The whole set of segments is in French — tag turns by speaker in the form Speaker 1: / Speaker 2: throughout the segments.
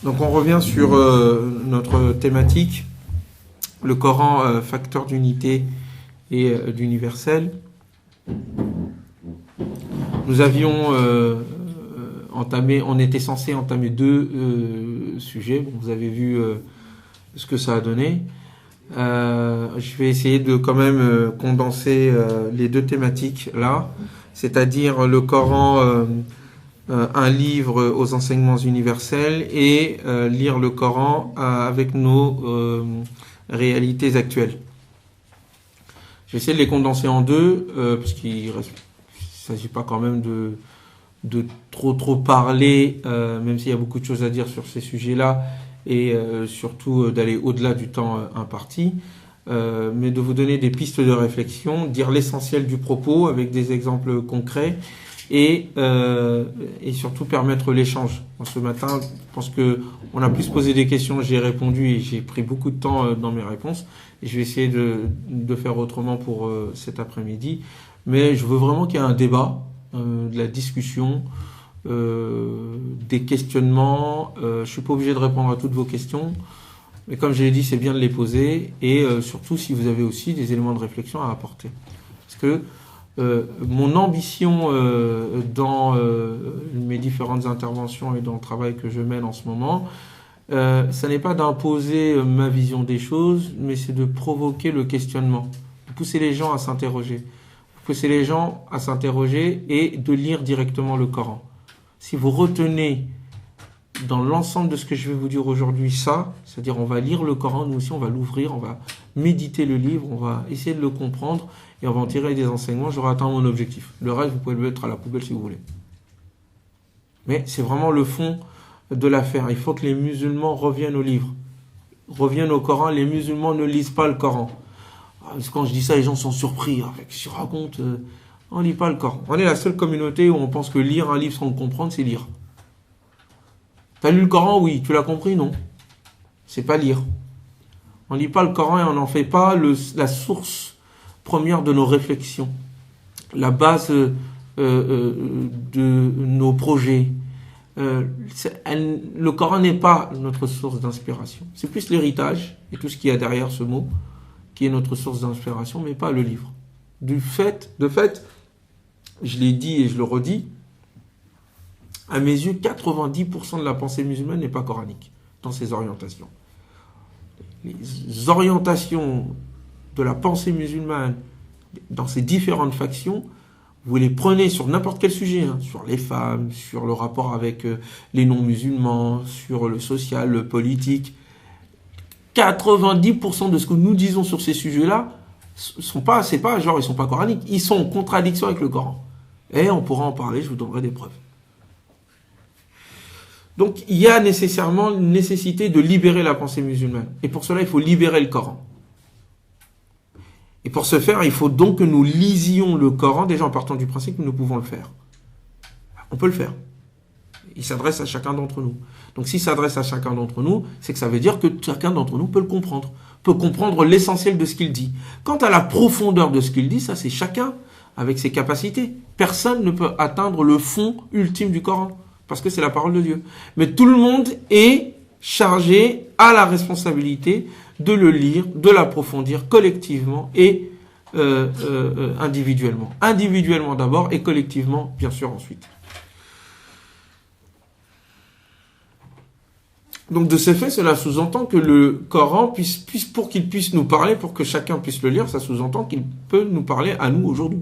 Speaker 1: Donc on revient sur notre thématique, le Coran, facteur d'unité et d'universel. Nous avions on était censé entamer deux sujets. Bon, vous avez vu ce que ça a donné. Je vais essayer de quand même condenser les deux thématiques là, c'est-à-dire le Coran, un livre aux enseignements universels, et lire le Coran avec nos réalités actuelles. Je vais essayer de les condenser en deux, parce qu'il ne s'agit pas quand même de trop parler, même s'il y a beaucoup de choses à dire sur ces sujets-là, et surtout d'aller au-delà du temps imparti, mais de vous donner des pistes de réflexion, dire l'essentiel du propos avec des exemples concrets, et surtout permettre l'échange. Ce matin, je pense que on a plus posé des questions, j'ai répondu et j'ai pris beaucoup de temps dans mes réponses, et je vais essayer de faire autrement pour cet après-midi, mais je veux vraiment qu'il y ait un débat, de la discussion, des questionnements. Je suis pas obligé de répondre à toutes vos questions, mais comme je l'ai dit, c'est bien de les poser, et surtout si vous avez aussi des éléments de réflexion à apporter. Parce que mon ambition dans mes différentes interventions et dans le travail que je mène en ce moment, ça n'est pas d'imposer ma vision des choses, mais c'est de provoquer le questionnement, de pousser les gens à s'interroger. Pousser les gens à s'interroger et de lire directement le Coran. Si vous retenez dans l'ensemble de ce que je vais vous dire aujourd'hui ça, c'est-à-dire on va lire le Coran, nous aussi on va l'ouvrir, on va méditer le livre, on va essayer de le comprendre et on va en tirer des enseignements, j'aurai atteint mon objectif. Le reste, vous pouvez le mettre à la poubelle si vous voulez. Mais c'est vraiment le fond de l'affaire. Il faut que les musulmans reviennent au livre, reviennent au Coran. Les musulmans ne lisent pas le Coran. Quand je dis ça, les gens sont surpris. Qu'est-ce que tu racontes ? On ne lit pas le Coran. On est la seule communauté où on pense que lire un livre sans le comprendre, c'est lire. T'as lu le Coran ? Oui. Tu l'as compris ? Non. C'est pas lire. On ne lit pas le Coran et on n'en fait pas la source première de nos réflexions, la base de nos projets. Le Coran n'est pas notre source d'inspiration. C'est plus l'héritage et tout ce qu'il y a derrière ce mot qui est notre source d'inspiration, mais pas le livre. De fait, je l'ai dit et je le redis, à mes yeux, 90% de la pensée musulmane n'est pas coranique dans ses orientations. Les orientations de la pensée musulmane dans ses différentes factions, vous les prenez sur n'importe quel sujet, sur les femmes, sur le rapport avec les non-musulmans, sur le social, le politique. 90% de ce que nous disons sur ces sujets-là c'est pas genre ils sont pas coraniques, ils sont en contradiction avec le Coran. Et on pourra en parler, je vous donnerai des preuves. Donc il y a nécessairement une nécessité de libérer la pensée musulmane. Et pour cela, il faut libérer le Coran. Et pour ce faire, il faut donc que nous lisions le Coran, déjà en partant du principe que nous pouvons le faire. On peut le faire. Il s'adresse à chacun d'entre nous. Donc s'il s'adresse à chacun d'entre nous, c'est que ça veut dire que chacun d'entre nous peut le comprendre. Peut comprendre l'essentiel de ce qu'il dit. Quant à la profondeur de ce qu'il dit, ça c'est chacun avec ses capacités. Personne ne peut atteindre le fond ultime du Coran, parce que c'est la parole de Dieu. Mais tout le monde est chargé, à la responsabilité de le lire, de l'approfondir collectivement et individuellement. Individuellement d'abord et collectivement, bien sûr, ensuite. Donc de ce fait, cela sous-entend que le Coran puisse pour qu'il puisse nous parler, pour que chacun puisse le lire, ça sous-entend qu'il peut nous parler à nous aujourd'hui.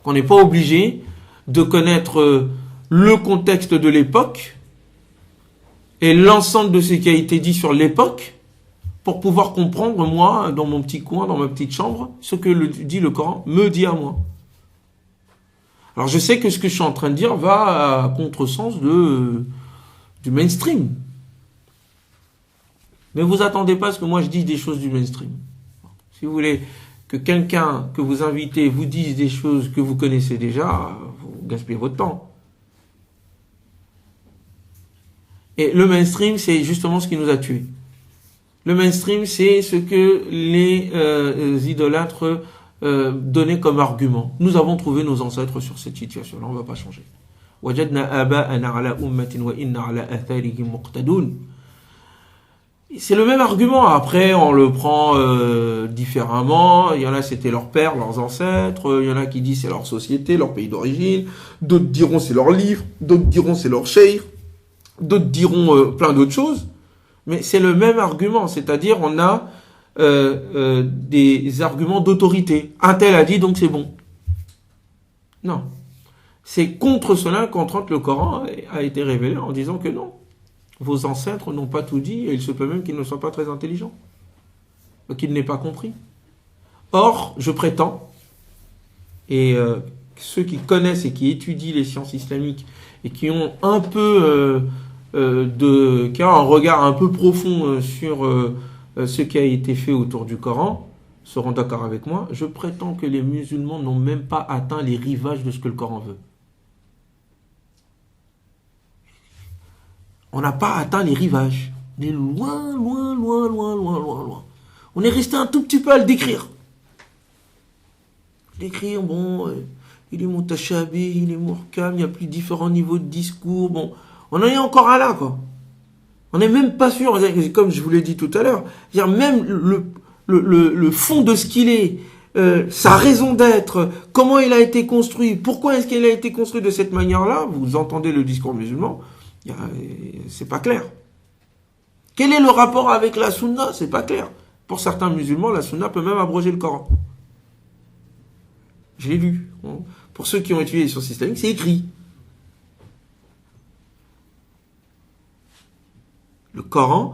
Speaker 1: On n'est pas obligé de connaître le contexte de l'époque et l'ensemble de ce qui a été dit sur l'époque pour pouvoir comprendre, moi, dans mon petit coin, dans ma petite chambre, ce que dit le Coran me dit à moi. Alors je sais que ce que je suis en train de dire va à contresens du mainstream. Mais vous attendez pas à ce que moi je dise des choses du mainstream. Si vous voulez que quelqu'un que vous invitez vous dise des choses que vous connaissez déjà, vous gaspillez votre temps. Et le mainstream, c'est justement ce qui nous a tués. Le mainstream, c'est ce que les idolâtres donner comme argument. Nous avons trouvé nos ancêtres sur cette situation-là, on ne va pas changer. وَجَدْنَا آبَاءَنَا عَلَى أُمَّةٍ وَإِنَّا عَلَى آثَارِهِمْ مُقْتَدُونَ. C'est le même argument. Après, on le prend différemment. Il y en a, c'était leur père, leurs ancêtres. Il y en a qui disent c'est leur société, leur pays d'origine. D'autres diront c'est leur livre. D'autres diront c'est leur cheikh. D'autres diront plein d'autres choses. Mais c'est le même argument. C'est-à-dire, on a des arguments d'autorité. Un tel a dit, donc c'est bon. Non. C'est contre cela qu'entre le Coran a été révélé en disant que non. Vos ancêtres n'ont pas tout dit et il se peut même qu'ils ne soient pas très intelligents. Qu'ils n'aient pas compris. Or, je prétends, et ceux qui connaissent et qui étudient les sciences islamiques et qui ont un peu qui ont un regard un peu profond sur ce qui a été fait autour du Coran, seront d'accord avec moi, je prétends que les musulmans n'ont même pas atteint les rivages de ce que le Coran veut. On n'a pas atteint les rivages. On est loin, loin, loin, loin, loin, loin, loin. On est resté un tout petit peu à le décrire. Décrire, bon, il est mutashabih, il est muhkam, il y a plus différents niveaux de discours, bon, on en est encore à là, quoi. On n'est même pas sûr, comme je vous l'ai dit tout à l'heure, même le fond de ce qu'il est, sa raison d'être, comment il a été construit, pourquoi est-ce qu'il a été construit de cette manière-là, vous entendez le discours musulman, c'est pas clair. Quel est le rapport avec la sunna? C'est pas clair. Pour certains musulmans, la sunna peut même abroger le Coran. Je l'ai lu. Pour ceux qui ont étudié les sciences islamiques, c'est écrit. Le Coran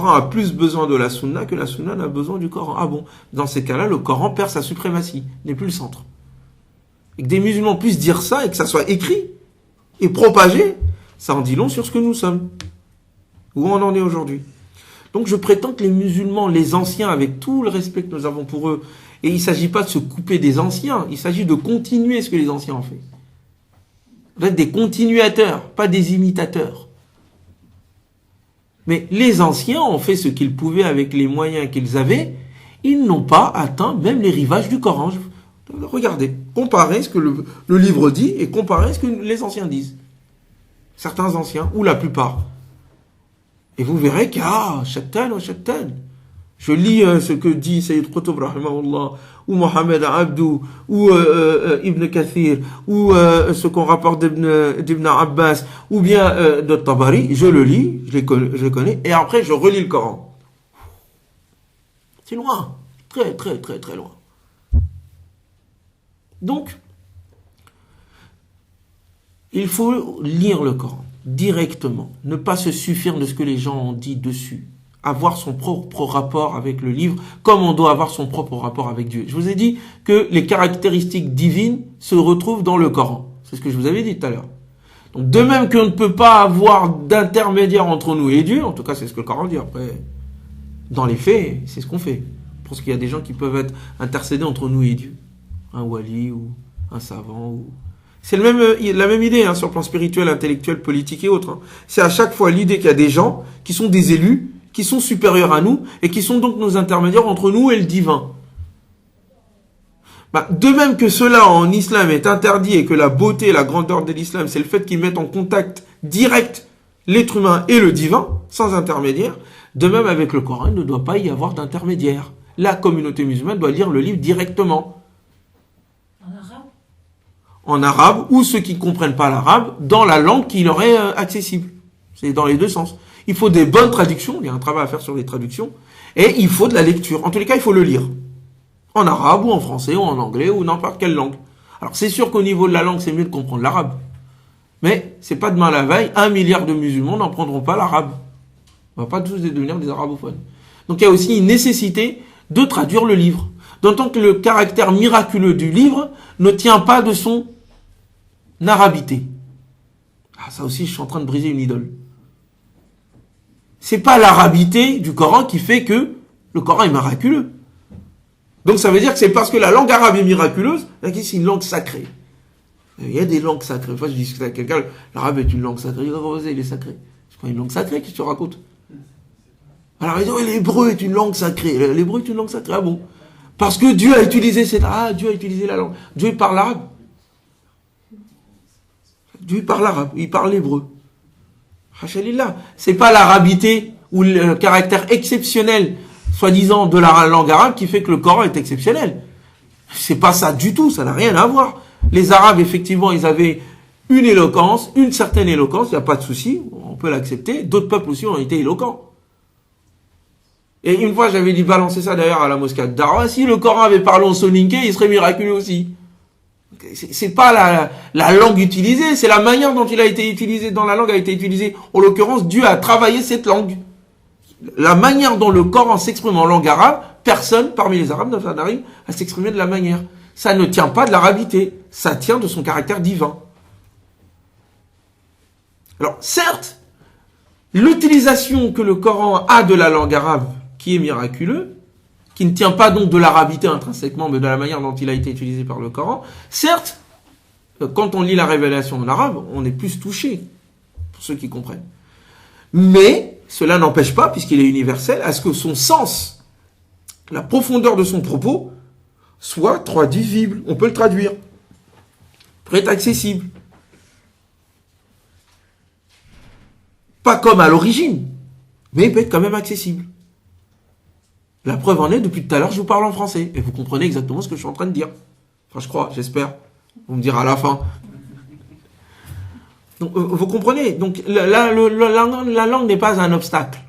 Speaker 1: a plus besoin de la sunna que la sunna n'a besoin du Coran. Ah bon? Dans ces cas-là, le Coran perd sa suprématie, n'est plus le centre. Et que des musulmans puissent dire ça et que ça soit écrit et propagé, ça en dit long sur ce que nous sommes. Où on en est aujourd'hui. Donc je prétends que les musulmans, les anciens, avec tout le respect que nous avons pour eux, et il ne s'agit pas de se couper des anciens, il s'agit de continuer ce que les anciens ont fait. Vous êtes des continuateurs, pas des imitateurs. Mais les anciens ont fait ce qu'ils pouvaient avec les moyens qu'ils avaient, ils n'ont pas atteint même les rivages du Coran. Regardez, comparez ce que le livre dit et comparez ce que les anciens disent. Certains anciens, ou la plupart. Et vous verrez qu'il y a Shattan ou Shattan. Je lis ce que dit Sayyid Qutb, rahimahullah, ou Mohamed Abdou, ou Ibn Kathir, ou ce qu'on rapporte d'Ibn Abbas, ou bien de Tabari. Je le lis, je les connais, et après je relis le Coran. C'est loin. Très, très, très, très loin. Donc, il faut lire le Coran directement, ne pas se suffire de ce que les gens ont dit dessus, avoir son propre rapport avec le livre, comme on doit avoir son propre rapport avec Dieu. Je vous ai dit que les caractéristiques divines se retrouvent dans le Coran. C'est ce que je vous avais dit tout à l'heure. Donc, de même qu'on ne peut pas avoir d'intermédiaire entre nous et Dieu, en tout cas c'est ce que le Coran dit, après, dans les faits, c'est ce qu'on fait. Parce qu'il y a des gens qui peuvent être intercédés entre nous et Dieu. Un wali ou un savant ou... C'est la même idée sur le plan spirituel, intellectuel, politique et autres. C'est à chaque fois l'idée qu'il y a des gens qui sont des élus, qui sont supérieurs à nous et qui sont donc nos intermédiaires entre nous et le divin. De même que cela en islam est interdit et que la beauté et la grandeur de l'islam, c'est le fait qu'ils mettent en contact direct l'être humain et le divin, sans intermédiaire, de même avec le Coran, il ne doit pas y avoir d'intermédiaire. La communauté musulmane doit lire le livre directement. En arabe, ou ceux qui ne comprennent pas l'arabe, dans la langue qui leur est accessible. C'est dans les deux sens. Il faut des bonnes traductions, il y a un travail à faire sur les traductions, et il faut de la lecture. En tous les cas, il faut le lire. En arabe, ou en français, ou en anglais, ou n'importe quelle langue. Alors c'est sûr qu'au niveau de la langue, c'est mieux de comprendre l'arabe. Mais c'est pas demain la veille, 1 milliard de musulmans n'en prendront pas l'arabe. On va pas tous devenir des arabophones. Donc il y a aussi une nécessité de traduire le livre. D'autant que le caractère miraculeux du livre ne tient pas de son arabité. Ah, ça aussi, je suis en train de briser une idole. C'est pas l'arabité du Coran qui fait que le Coran est miraculeux. Donc ça veut dire que c'est parce que la langue arabe est miraculeuse, c'est une langue sacrée. Il y a des langues sacrées. Une fois, je dis à quelqu'un, l'arabe est une langue sacrée. Il est sacré. C'est pas une langue sacrée que tu racontes. Alors ils disent, l'hébreu est une langue sacrée. L'hébreu est une langue sacrée. Ah bon? Parce que Dieu a utilisé Dieu a utilisé la langue. Dieu parle arabe. Dieu parle arabe, il parle hébreu. Hachalillah. C'est pas l'arabité ou le caractère exceptionnel, soi-disant, de la langue arabe qui fait que le Coran est exceptionnel. C'est pas ça du tout, ça n'a rien à voir. Les Arabes, effectivement, ils avaient une éloquence, une certaine éloquence, il n'y a pas de souci, on peut l'accepter. D'autres peuples aussi ont été éloquents. Et une fois, j'avais dit balancer ça d'ailleurs à la mosquée de Darwa, si le Coran avait parlé en soninké, il serait miraculeux aussi. C'est pas la langue utilisée, c'est la manière dont il a été utilisé, dont la langue a été utilisée. En l'occurrence, Dieu a travaillé cette langue. La manière dont le Coran s'exprime en langue arabe, personne parmi les Arabes n'arrive à s'exprimer de la manière. Ça ne tient pas de l'arabité, ça tient de son caractère divin. Alors, certes, l'utilisation que le Coran a de la langue arabe, qui est miraculeux, qui ne tient pas donc de l'arabité intrinsèquement, mais de la manière dont il a été utilisé par le Coran, certes, quand on lit la révélation en arabe, on est plus touché, pour ceux qui comprennent. Mais, cela n'empêche pas, puisqu'il est universel, à ce que son sens, la profondeur de son propos, soit traduisible. On peut le traduire. Peut être accessible. Pas comme à l'origine, mais il peut être quand même accessible. La preuve en est, depuis tout à l'heure, je vous parle en français. Et vous comprenez exactement ce que je suis en train de dire. Enfin, je crois, j'espère. Vous me direz à la fin. Donc, vous comprenez. Donc, la langue n'est pas un obstacle.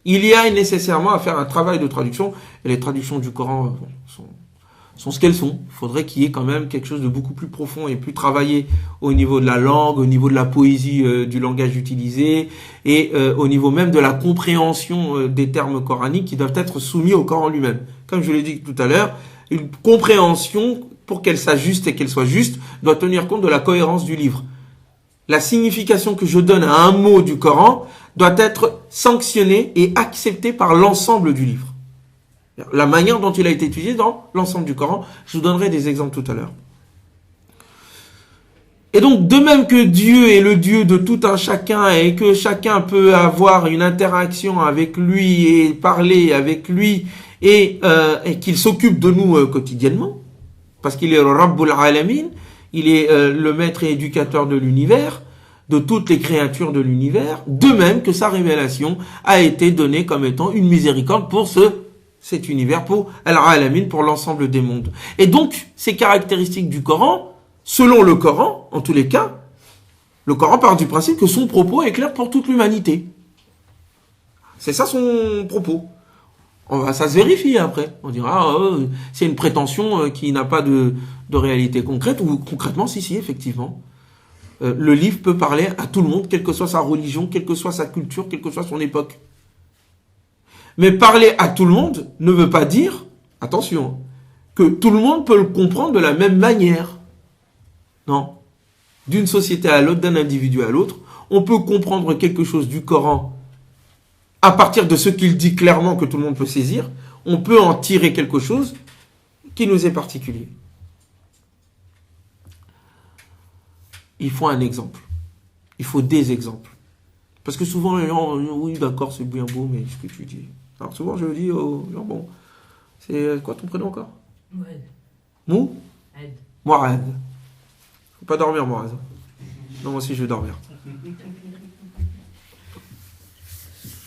Speaker 1: Il y a nécessairement à faire un travail de traduction. Et les traductions du Coran sont ce qu'elles sont. Il faudrait qu'il y ait quand même quelque chose de beaucoup plus profond et plus travaillé au niveau de la langue, au niveau de la poésie du langage utilisé et au niveau même de la compréhension des termes coraniques qui doivent être soumis au Coran lui-même. Comme je l'ai dit tout à l'heure, une compréhension, pour qu'elle s'ajuste et qu'elle soit juste, doit tenir compte de la cohérence du livre. La signification que je donne à un mot du Coran doit être sanctionnée et acceptée par l'ensemble du livre. La manière dont il a été utilisé dans l'ensemble du Coran, je vous donnerai des exemples tout à l'heure. Et donc, de même que Dieu est le Dieu de tout un chacun et que chacun peut avoir une interaction avec lui et parler avec lui et qu'il s'occupe de nous quotidiennement, parce qu'il est le Rabbul Alamin, il est le maître et éducateur de l'univers, de toutes les créatures de l'univers, de même que sa révélation a été donnée comme étant une miséricorde pour cet univers, pour Al-Alamin, pour l'ensemble des mondes. Et donc, ces caractéristiques du Coran, selon le Coran, en tous les cas, le Coran part du principe que son propos est clair pour toute l'humanité. C'est ça son propos. Ça se vérifie après. On dira, c'est une prétention qui n'a pas de réalité concrète, ou concrètement, si, effectivement. Le livre peut parler à tout le monde, quelle que soit sa religion, quelle que soit sa culture, quelle que soit son époque. Mais parler à tout le monde ne veut pas dire, attention, que tout le monde peut le comprendre de la même manière. Non. D'une société à l'autre, d'un individu à l'autre, on peut comprendre quelque chose du Coran à partir de ce qu'il dit clairement que tout le monde peut saisir. On peut en tirer quelque chose qui nous est particulier. Il faut un exemple. Il faut des exemples. Parce que souvent les gens, oui d'accord c'est bien beau, mais ce que tu dis. Alors souvent je dis aux gens, bon, c'est quoi ton prénom encore?
Speaker 2: Mouad.
Speaker 1: Mou?
Speaker 2: Ad.
Speaker 1: Mouad. Faut pas dormir Mouad. Non, moi aussi je vais dormir.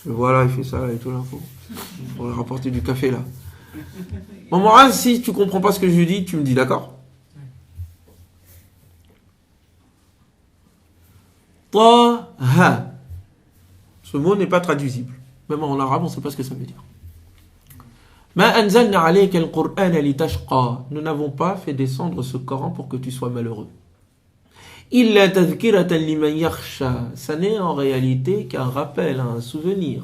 Speaker 1: Voilà, il fait ça là, et tout là, pour lui rapporter du café là. Bon Mouad, si tu comprends pas ce que je dis, tu me dis, d'accord? Taha. Ce mot n'est pas traduisible. Même en arabe, on ne sait pas ce que ça veut dire. Ma anzalna alayka al-Qur'ana litashqa. Nous n'avons pas fait descendre ce Coran pour que tu sois malheureux. Illa tadhkiratan liman yakhsha. Ça n'est en réalité qu'un rappel, un souvenir.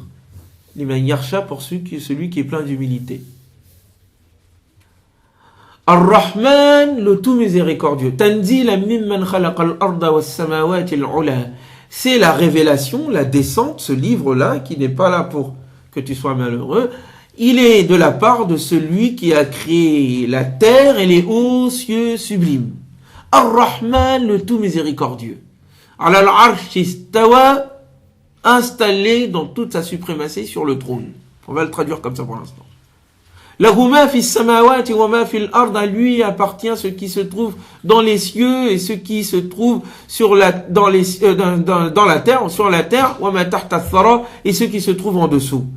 Speaker 1: Liman yakhsha pour celui qui est plein d'humilité. Ar-Rahman, le tout miséricordieux. Tanzila mimman khalaqa al-arda was-samawati al-ula. C'est la révélation, la descente, ce livre-là, qui n'est pas là pour que tu sois malheureux. Il est de la part de celui qui a créé la terre et les hauts cieux sublimes. Ar-Rahman, le tout miséricordieux. Ala al-arsh istawa, installé dans toute sa suprématie sur le trône. On va le traduire comme ça pour l'instant. Lahu ma fi samawati wa ma fil ard, à lui appartient ce qui se trouve dans les cieux et ce qui se trouve dans la terre, sur la terre, wa ma tahta ath-thara, et ce qui se trouve en dessous.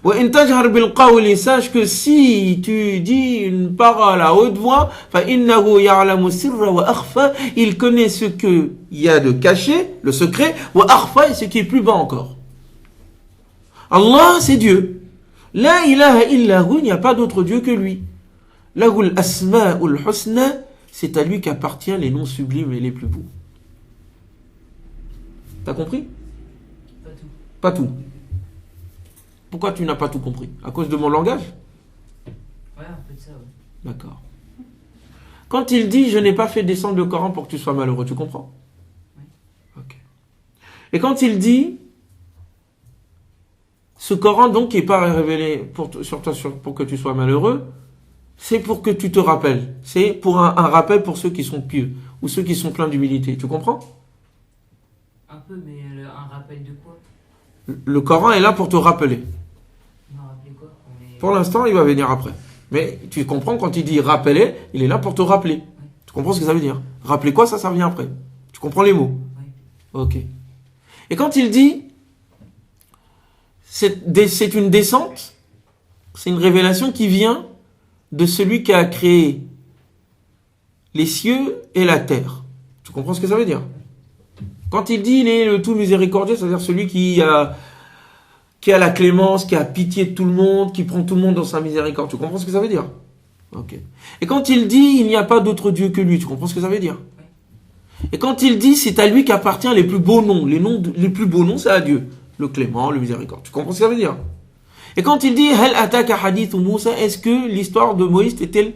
Speaker 1: Wa in tajhar bil qawli, sache que si tu dis une parole à haute voix, fa innahu ya'lamu sirra wa akhfa, il connaît ce que il y a de caché, le secret, wa akhfa, et ce qui est plus bas encore. Allah, c'est Dieu. La ilaha illa hu, il n'y a pas d'autre Dieu que lui. Lahul asma'ul husna, c'est à lui qu'appartiennent les noms sublimes et les plus beaux. T'as compris?
Speaker 2: Pas tout.
Speaker 1: Pas tout. Pourquoi tu n'as pas tout compris? À cause de mon langage?
Speaker 2: Ouais, un peu de ça, ouais.
Speaker 1: D'accord. Quand il dit je n'ai pas fait descendre le Coran pour que tu sois malheureux, tu comprends?
Speaker 2: Oui.
Speaker 1: Ok. Et quand il dit ce Coran donc qui n'est pas révélé sur toi pour que tu sois malheureux, c'est pour que tu te rappelles. C'est pour un rappel pour ceux qui sont pieux ou ceux qui sont pleins d'humilité. Tu comprends?
Speaker 2: Un peu, mais un rappel de quoi?
Speaker 1: Le Coran est là pour te rappeler.
Speaker 2: Non, rappeler quoi?
Speaker 1: Pour l'instant, il va venir après. Mais tu comprends, quand il dit rappeler, il est là pour te rappeler.
Speaker 2: Oui.
Speaker 1: Tu comprends ce que ça veut dire? Rappeler quoi, ça vient après. Tu comprends les mots?
Speaker 2: Oui.
Speaker 1: Ok. Et quand il dit c'est une descente, c'est une révélation qui vient de celui qui a créé les cieux et la terre. Tu comprends ce que ça veut dire? Quand il dit il est le tout miséricordieux, c'est-à-dire celui qui a la clémence, qui a pitié de tout le monde, qui prend tout le monde dans sa miséricorde. Tu comprends ce que ça veut dire? Ok. Et quand il dit il n'y a pas d'autre Dieu que lui, tu comprends ce que ça veut dire? Et quand il dit c'est à lui qu'appartient les plus beaux noms, les plus beaux noms c'est à Dieu. Le clément, le miséricorde. Tu comprends ce que ça veut dire? Et quand il dit Hal ataka hadith Moussa, est-ce que l'histoire de Moïse t'est-il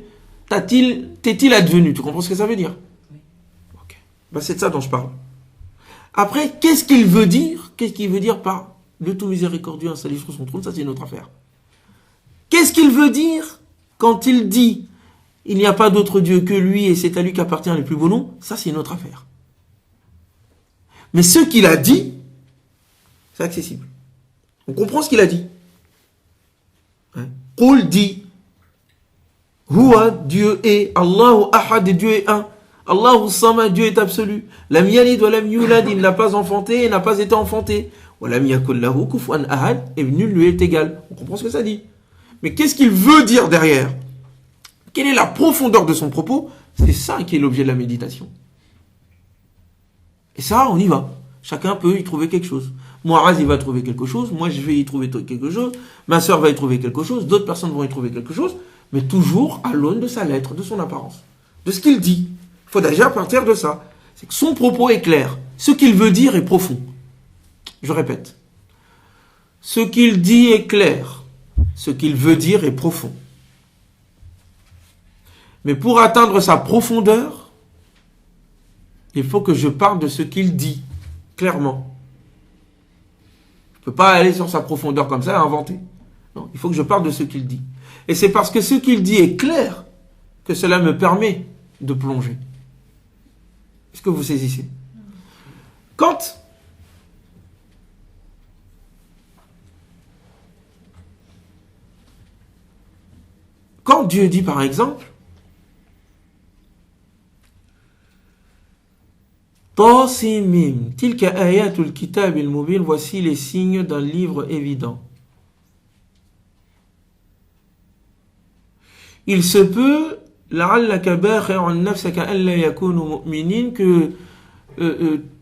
Speaker 1: advenu? Tu comprends ce que ça veut dire?
Speaker 2: Oui.
Speaker 1: Ok. Ben, c'est de ça dont je parle. Après, qu'est-ce qu'il veut dire? Qu'est-ce qu'il veut dire par le tout miséricordieux installé sur son trône? Ça, c'est une autre affaire. Qu'est-ce qu'il veut dire quand il dit il n'y a pas d'autre Dieu que lui et c'est à lui qu'appartient les plus beaux noms? Ça, c'est une autre affaire. Mais ce qu'il a dit, c'est accessible. On comprend ce qu'il a dit. Qul dit Huwa, Dieu est, Allahu Ahad, Dieu est un. Allahu Samad, Dieu est absolu. Lam yalid wa lam yulad, il n'a pas enfanté et n'a pas été enfanté. Wa lam yakul lahu kufuwan ahad, et nul lui est égal. On comprend ce que ça dit. Mais qu'est-ce qu'il veut dire derrière? Quelle est la profondeur de son propos? C'est ça qui est l'objet de la méditation. Et ça, on y va. Chacun peut y trouver quelque chose. Muaz, il va trouver quelque chose. Moi, je vais y trouver quelque chose. Ma sœur va y trouver quelque chose. D'autres personnes vont y trouver quelque chose. Mais toujours à l'aune de sa lettre, de son apparence. De ce qu'il dit. Il faut déjà partir de ça. C'est que son propos est clair. Ce qu'il veut dire est profond. Je répète. Ce qu'il dit est clair. Ce qu'il veut dire est profond. Mais pour atteindre sa profondeur, il faut que je parle de ce qu'il dit. Clairement. Je ne peux pas aller sur sa profondeur comme ça et inventer. Non, il faut que je parle de ce qu'il dit. Et c'est parce que ce qu'il dit est clair que cela me permet de plonger. Est-ce que vous saisissez? Quand Dieu dit par exemple Tasimim, tilka ayatul kitab al-mubin, voici les signes d'un livre évident. Il se peut, la'allaka bakhi'un nafsaka an la yakunu mu'minin, que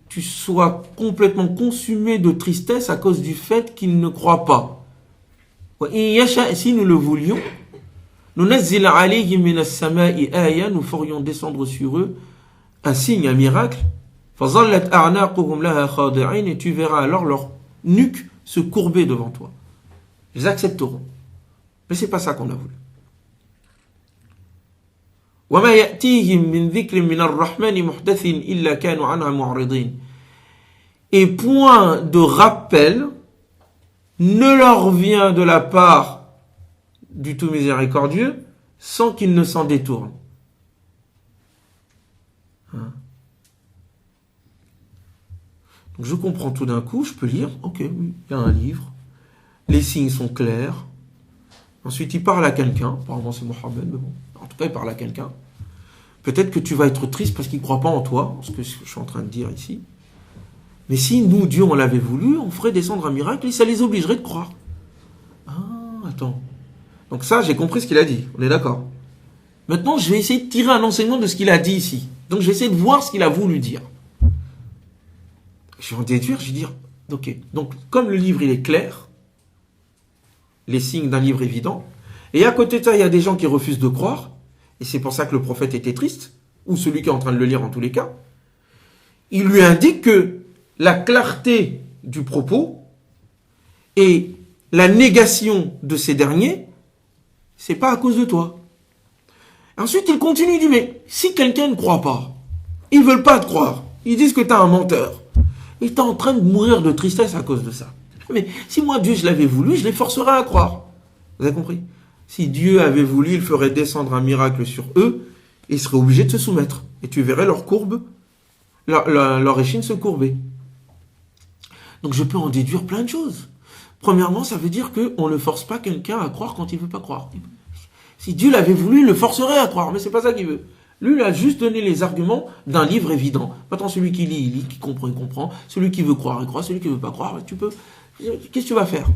Speaker 1: tu sois complètement consumé de tristesse à cause du fait qu'ils ne croient pas. Wa in yasha, si nous le voulions, nunazzil alayhim min as-sama'i aya, nous ferions descendre sur eux un signe, un miracle. Et tu verras alors leur nuque se courber devant toi. Ils accepteront. Mais c'est pas ça qu'on a voulu. Et point de rappel ne leur vient de la part du tout miséricordieux sans qu'ils ne s'en détournent. Donc je comprends tout d'un coup, je peux lire, ok, oui, il y a un livre, les signes sont clairs, Ensuite, il parle à quelqu'un. Apparemment, c'est Mohammed, mais bon. En tout cas, il parle à quelqu'un. Peut-être que tu vas être triste parce qu'il ne croit pas en toi, ce que je suis en train de dire ici. Mais si nous, Dieu, on l'avait voulu, on ferait descendre un miracle et ça les obligerait de croire. Ah, attends. Donc ça, j'ai compris ce qu'il a dit. On est d'accord. Maintenant, je vais essayer de tirer un enseignement de ce qu'il a dit ici. Donc, je vais essayer de voir ce qu'il a voulu dire. Je vais en déduire, je vais dire, ok. Donc, comme le livre, il est clair, les signes d'un livre évident, et à côté de ça, il y a des gens qui refusent de croire, et c'est pour ça que le prophète était triste, ou celui qui est en train de le lire en tous les cas, il lui indique que la clarté du propos et la négation de ces derniers, c'est pas à cause de toi. Ensuite, il continue, il dit, mais si quelqu'un ne croit pas, ils veulent pas te croire, ils disent que tu es un menteur, et tu es en train de mourir de tristesse à cause de ça. Mais si moi, Dieu, je l'avais voulu, je les forcerais à croire. Vous avez compris? Si Dieu avait voulu, il ferait descendre un miracle sur eux, et ils seraient obligés de se soumettre. Et tu verrais leur courbe, leur échine se courber. Donc je peux en déduire plein de choses. Premièrement, ça veut dire qu'on ne force pas quelqu'un à croire quand il ne veut pas croire. Si Dieu l'avait voulu, il le forcerait à croire, mais c'est pas ça qu'il veut. Lui, il a juste donné les arguments d'un livre évident. Maintenant, celui qui lit, il lit, qui comprend, il comprend. Celui qui veut croire, il croit. Celui qui ne veut pas croire, tu peux... Qu'est-ce que tu vas faire?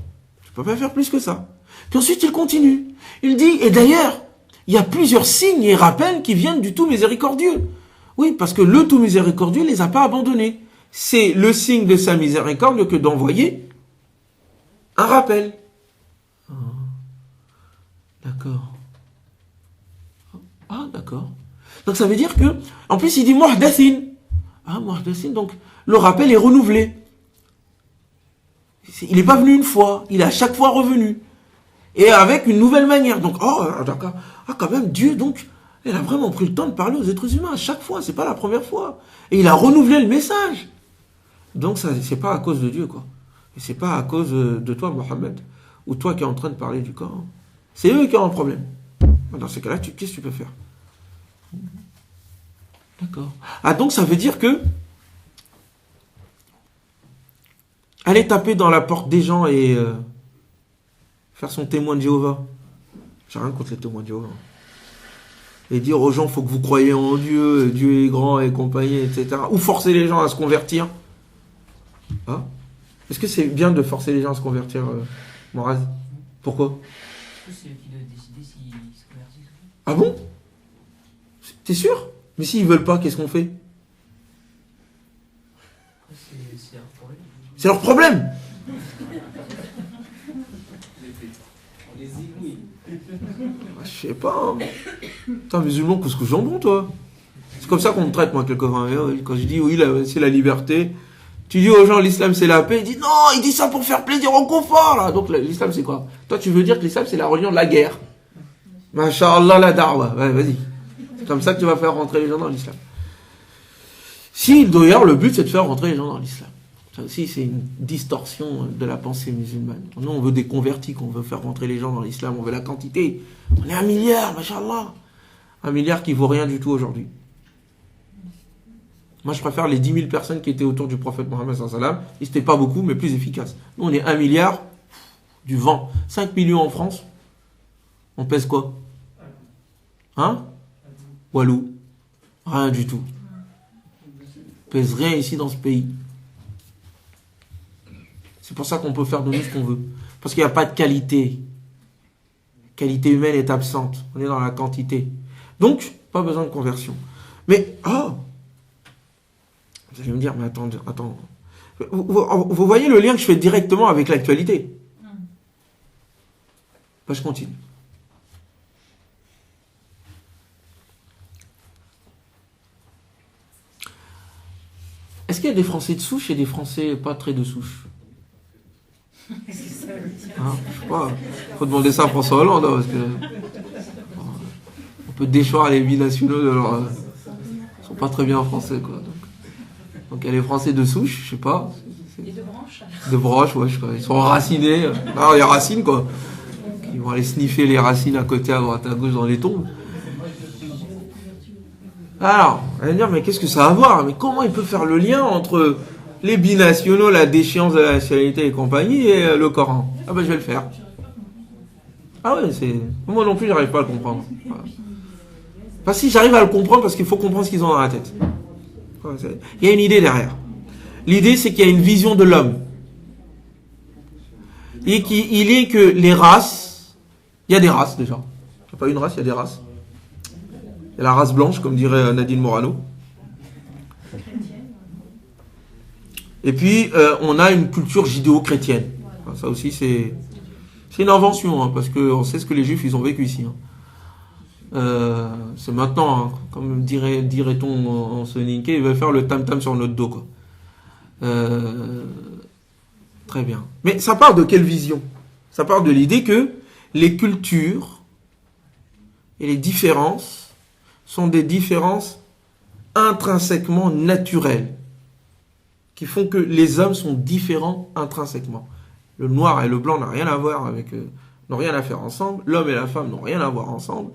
Speaker 1: Tu peux pas faire plus que ça. Puis ensuite, il continue. Il dit, et d'ailleurs, il y a plusieurs signes et rappels qui viennent du tout miséricordieux. Oui, parce que le tout miséricordieux ne les a pas abandonnés. C'est le signe de sa miséricorde que d'envoyer un rappel. Ah, d'accord. Ah, d'accord. Donc ça veut dire que, en plus, il dit muhdathin. Ah, muhdathin, donc le rappel est renouvelé. Il n'est pas venu une fois, il est à chaque fois revenu. Et avec une nouvelle manière. Donc, oh, d'accord. Ah, quand même, Dieu, donc, il a vraiment pris le temps de parler aux êtres humains à chaque fois. C'est pas la première fois. Et il a renouvelé le message. Donc, ça, c'est pas à cause de Dieu, quoi. Et c'est pas à cause de toi, Mohammed, ou toi qui es en train de parler du Coran. C'est eux qui ont un problème. Dans ces cas-là, qu'est-ce que tu peux faire? D'accord. Ah, donc, ça veut dire que aller taper dans la porte des gens et faire son témoin de Jéhovah. J'ai rien contre les témoins de Jéhovah. Et dire aux gens, faut que vous croyez en Dieu, Dieu est grand et compagnie, etc. Ou forcer les gens à se convertir. Hein? Est-ce que c'est bien de forcer les gens à se convertir, Moraz? Pourquoi?
Speaker 2: Parce que c'est eux qui doivent décider s'ils se convertissent ou pas.
Speaker 1: Ah bon? T'es sûr? Mais s'ils veulent pas, qu'est-ce qu'on fait?
Speaker 2: C'est leur problème.
Speaker 1: C'est leur problème. Je sais pas. T'es un musulman couscous jambon, toi. C'est comme ça qu'on me traite, moi, quelquefois. Quand je dis oui, c'est la liberté, tu dis aux gens l'islam c'est la paix, ils disent non, il dit ça pour faire plaisir au confort, là. Donc l'islam c'est quoi? Toi, tu veux dire que l'islam c'est la religion de la guerre. Masha'Allah la da'wa. Ouais, vas-y. C'est comme ça que tu vas faire rentrer les gens dans l'islam. Si, d'ailleurs, le but c'est de faire rentrer les gens dans l'islam. Ça aussi, c'est une distorsion de la pensée musulmane. Nous, on veut des convertis, qu'on veut faire rentrer les gens dans l'islam, on veut la quantité. On est 1 milliard, machallah. 1 milliard qui vaut rien du tout aujourd'hui. Moi, je préfère les 10 000 personnes qui étaient autour du prophète Mohammed sallallahu alayhi wa sallam. Ils n'étaient pas beaucoup, mais plus efficaces. Nous, on est 1 milliard du vent. 5 millions en France. On pèse quoi? Hein? Walou. Rien du tout. On pèse rien ici dans ce pays. C'est pour ça qu'on peut faire de nous ce qu'on veut. Parce qu'il n'y a pas de qualité. La qualité humaine est absente. On est dans la quantité. Donc, pas besoin de conversion. Mais, vous allez me dire, mais attends. Vous voyez le lien que je fais directement avec l'actualité? Je continue. Est-ce qu'il y a des Français de souche et des Français pas très de souche? Je sais pas. Faut demander ça à François Hollande, parce que on peut déchoir les binationaux de leur. Ils sont pas très bien en français, quoi. Donc il y a les Français de souche, je sais pas.
Speaker 3: Et de branche.
Speaker 1: De branche, ouais, je crois. Ils sont enracinés. Ah, les racines, quoi. Ils vont aller sniffer les racines à côté, à droite, à gauche dans les tombes. Alors, on va dire, mais qu'est-ce que ça a à voir? Mais comment il peut faire le lien entre les binationaux, la déchéance de la nationalité et compagnie, et le Coran? Ah ben je vais le faire. Ah ouais, c'est... Moi non plus, j'arrive pas à le comprendre. Voilà. Enfin, si j'arrive à le comprendre, parce qu'il faut comprendre ce qu'ils ont dans la tête. Il y a une idée derrière. L'idée, c'est qu'il y a une vision de l'homme. Et qu'il est que les races... Il y a des races, déjà. Il n'y a pas une race, il y a des races. Il y a la race blanche, comme dirait Nadine Morano. Et puis, on a une culture judéo-chrétienne. Enfin, ça aussi, c'est une invention, hein, parce qu'on sait ce que les Juifs, ils ont vécu ici. Hein. C'est maintenant, hein, comme dirait-on en soninké, il va faire le tam-tam sur notre dos. Quoi. Très bien. Mais ça part de quelle vision? Ça part de l'idée que les cultures et les différences sont des différences intrinsèquement naturelles, qui font que les hommes sont différents intrinsèquement. Le noir et le blanc n'ont rien à voir avec, n'ont rien à faire ensemble. L'homme et la femme n'ont rien à voir ensemble.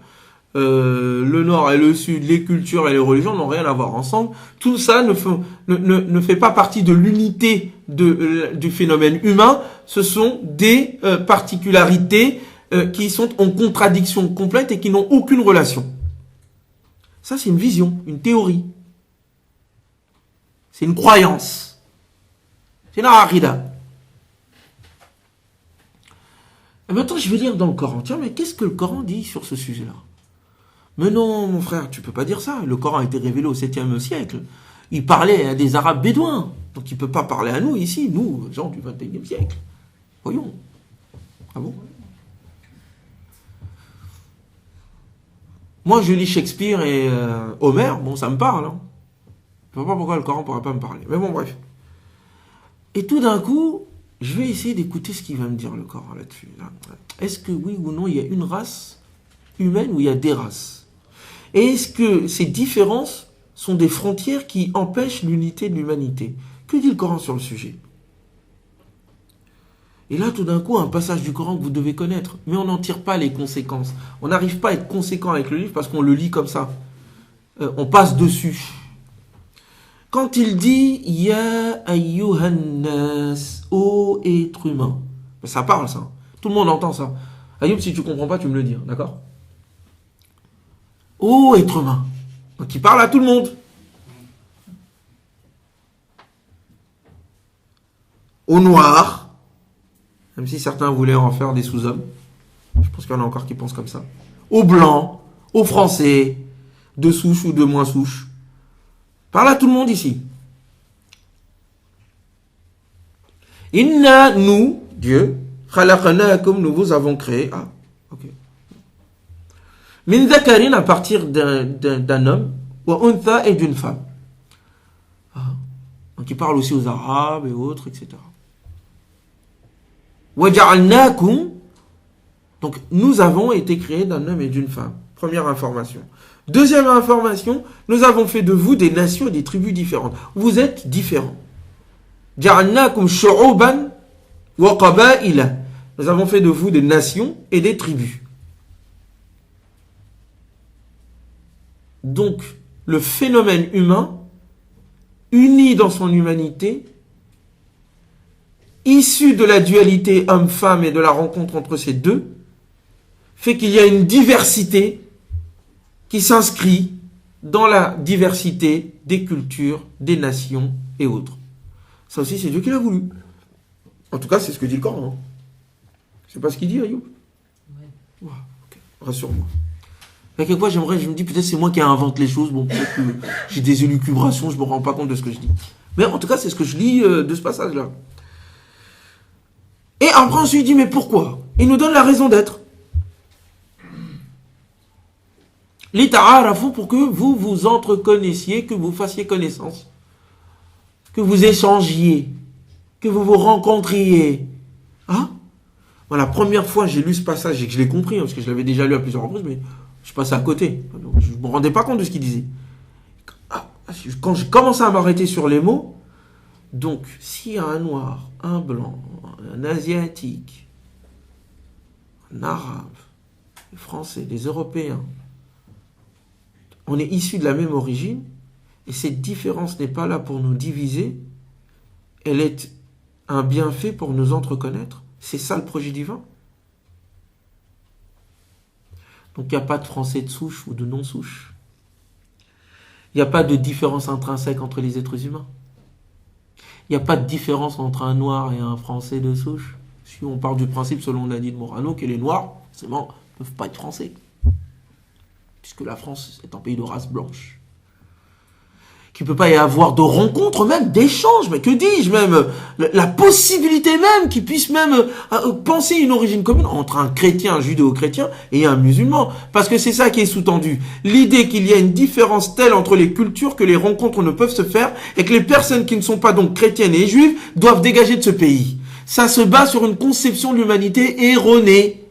Speaker 1: Le nord et le sud, les cultures et les religions n'ont rien à voir ensemble. Tout ça ne fait pas partie de l'unité du phénomène humain. Ce sont des particularités qui sont en contradiction complète et qui n'ont aucune relation. Ça, c'est une vision, une théorie. C'est une croyance. C'est une aqida. Et maintenant, je vais lire dans le Coran. Tiens, mais qu'est-ce que le Coran dit sur ce sujet-là? Mais non, mon frère, tu peux pas dire ça. Le Coran a été révélé au 7e siècle. Il parlait à des Arabes bédouins. Donc il peut pas parler à nous ici, nous, gens du 21e siècle. Voyons. Ah bon? Moi, je lis Shakespeare et Homère. Bon, ça me parle. Hein. Je ne sais pas pourquoi le Coran ne pourrait pas me parler. Mais bon, bref. Et tout d'un coup, je vais essayer d'écouter ce qu'il va me dire le Coran là-dessus. Est-ce que oui ou non, il y a une race humaine ou il y a des races? Et est-ce que ces différences sont des frontières qui empêchent l'unité de l'humanité? Que dit le Coran sur le sujet? Et là, tout d'un coup, un passage du Coran que vous devez connaître. Mais on n'en tire pas les conséquences. On n'arrive pas à être conséquent avec le livre parce qu'on le lit comme ça. On passe dessus. Quand il dit « Ya ayyuhan nas » ô être humain. Ça parle, ça. Tout le monde entend ça. Ayoub, si tu comprends pas, tu me le dis. D'accord? Ô être humain. Donc il parle à tout le monde. Aux noirs. Même si certains voulaient en faire des sous-hommes. Je pense qu'il y en a encore qui pensent comme ça. Aux blancs. Aux français. De souche ou de moins souche. Parle à tout le monde ici. Inna, nous, Dieu, khalaqnakum, nous vous avons créé. Ah, ok. Min dhakarin, à partir d'un homme, wa untha, et d'une femme. Ah. Donc il parle aussi aux Arabes et autres, etc. Wa ja'alnakum, donc nous avons été créés d'un homme et d'une femme. Première information. Deuxième information, nous avons fait de vous des nations et des tribus différentes. Vous êtes différents. Ja'alnakum shu'uban wa qaba'ila. Nous avons fait de vous des nations et des tribus. Donc, le phénomène humain, uni dans son humanité, issu de la dualité homme-femme et de la rencontre entre ces deux, fait qu'il y a une diversité qui s'inscrit dans la diversité des cultures, des nations et autres. Ça aussi, c'est Dieu qui l'a voulu. En tout cas, c'est ce que dit le Coran. C'est pas ce qu'il dit, Ayoub? Ouais. Okay. Rassure-moi. Mais quelquefois, je me dis, peut-être c'est moi qui invente les choses. Bon, peut-être que j'ai des élucubrations, je me rends pas compte de ce que je dis. Mais en tout cas, c'est ce que je lis de ce passage-là. Et après, ensuite, il dit, mais pourquoi? Il nous donne la raison d'être. Lita'arafu, pour que vous vous entreconnaissiez, que vous fassiez connaissance, que vous échangiez, que vous vous rencontriez. Hein? Bon, la première fois j'ai lu ce passage et que je l'ai compris, hein, parce que je l'avais déjà lu à plusieurs reprises, mais je passais à côté. Je ne me rendais pas compte de ce qu'il disait. Quand je commençais à m'arrêter sur les mots, donc s'il y a un noir, un blanc, un asiatique, un arabe, les Français, les Européens, on est issus de la même origine, et cette différence n'est pas là pour nous diviser, elle est un bienfait pour nous entreconnaître. C'est ça le projet divin. Donc il n'y a pas de Français de souche ou de non-souche. Il n'y a pas de différence intrinsèque entre les êtres humains. Il n'y a pas de différence entre un noir et un Français de souche. Si on part du principe, selon Nadine Morano, que les noirs, forcément, ne peuvent pas être français. Puisque la France est un pays de race blanche. Qu'il ne peut pas y avoir de rencontres, même d'échanges, mais que dis-je même, la possibilité même qu'ils puissent même penser une origine commune entre un chrétien, un judéo-chrétien et un musulman. Parce que c'est ça qui est sous-tendu. L'idée qu'il y a une différence telle entre les cultures que les rencontres ne peuvent se faire et que les personnes qui ne sont pas donc chrétiennes et juives doivent dégager de ce pays. Ça se base sur une conception de l'humanité erronée.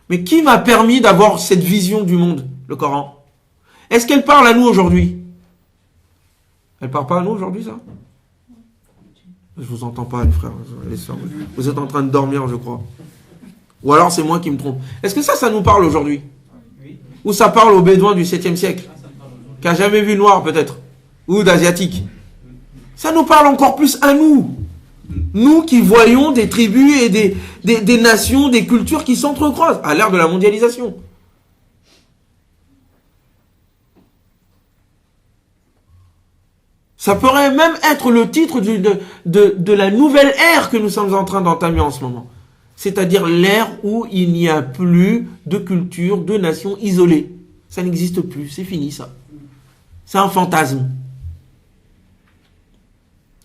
Speaker 1: Mais qui m'a permis d'avoir cette vision du monde, le Coran? Est-ce qu'elle parle à nous aujourd'hui? Elle parle pas à nous aujourd'hui, ça? Je vous entends pas, les frères, les sœurs. Vous êtes en train de dormir, je crois. Ou alors c'est moi qui me trompe. Est-ce que ça nous parle aujourd'hui? Ou ça parle aux Bédouins du 7e siècle? Qui a jamais vu noir, peut-être? Ou d'asiatique? Ça nous parle encore plus à nous. Nous qui voyons des tribus et des nations, des cultures qui s'entrecroisent à l'ère de la mondialisation. Ça pourrait même être le titre de la nouvelle ère que nous sommes en train d'entamer en ce moment. C'est-à-dire l'ère où il n'y a plus de culture, de nation isolée. Ça n'existe plus, c'est fini ça. C'est un fantasme.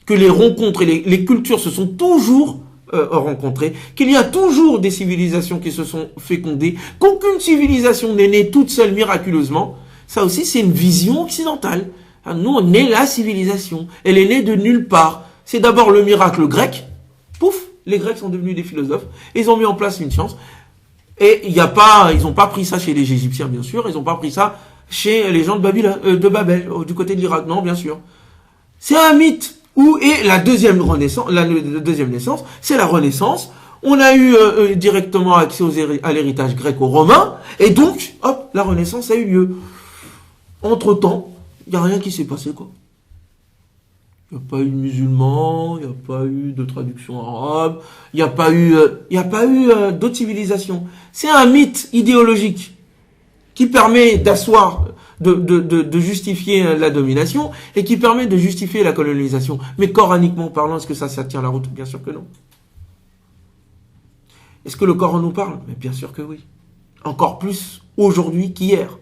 Speaker 1: Que les rencontres et les cultures se sont toujours rencontrées, qu'il y a toujours des civilisations qui se sont fécondées, qu'aucune civilisation n'est née toute seule miraculeusement. Ça aussi, c'est une vision occidentale. Nous, on est la civilisation. Elle est née de nulle part. C'est d'abord le miracle grec. Pouf, les Grecs sont devenus des philosophes. Ils ont mis en place une science. Et ils n'ont pas pris ça chez les Égyptiens, bien sûr. Ils n'ont pas pris ça chez les gens de Babel, du côté de l'Irak. Non, bien sûr. C'est un mythe. Où est la deuxième renaissance? La deuxième naissance, c'est la Renaissance. On a eu directement accès à l'héritage gréco-romain. Et donc, hop, la Renaissance a eu lieu. Entre-temps, il n'y a rien qui s'est passé, quoi. Il n'y a pas eu de musulmans, il n'y a pas eu de traduction arabe, il n'y a pas eu d'autres civilisations. C'est un mythe idéologique qui permet d'asseoir, de justifier la domination et qui permet de justifier la colonisation. Mais coraniquement parlant, est-ce que ça tient la route? Bien sûr que non. Est-ce que le Coran nous parle? Mais bien sûr que oui. Encore plus aujourd'hui qu'hier.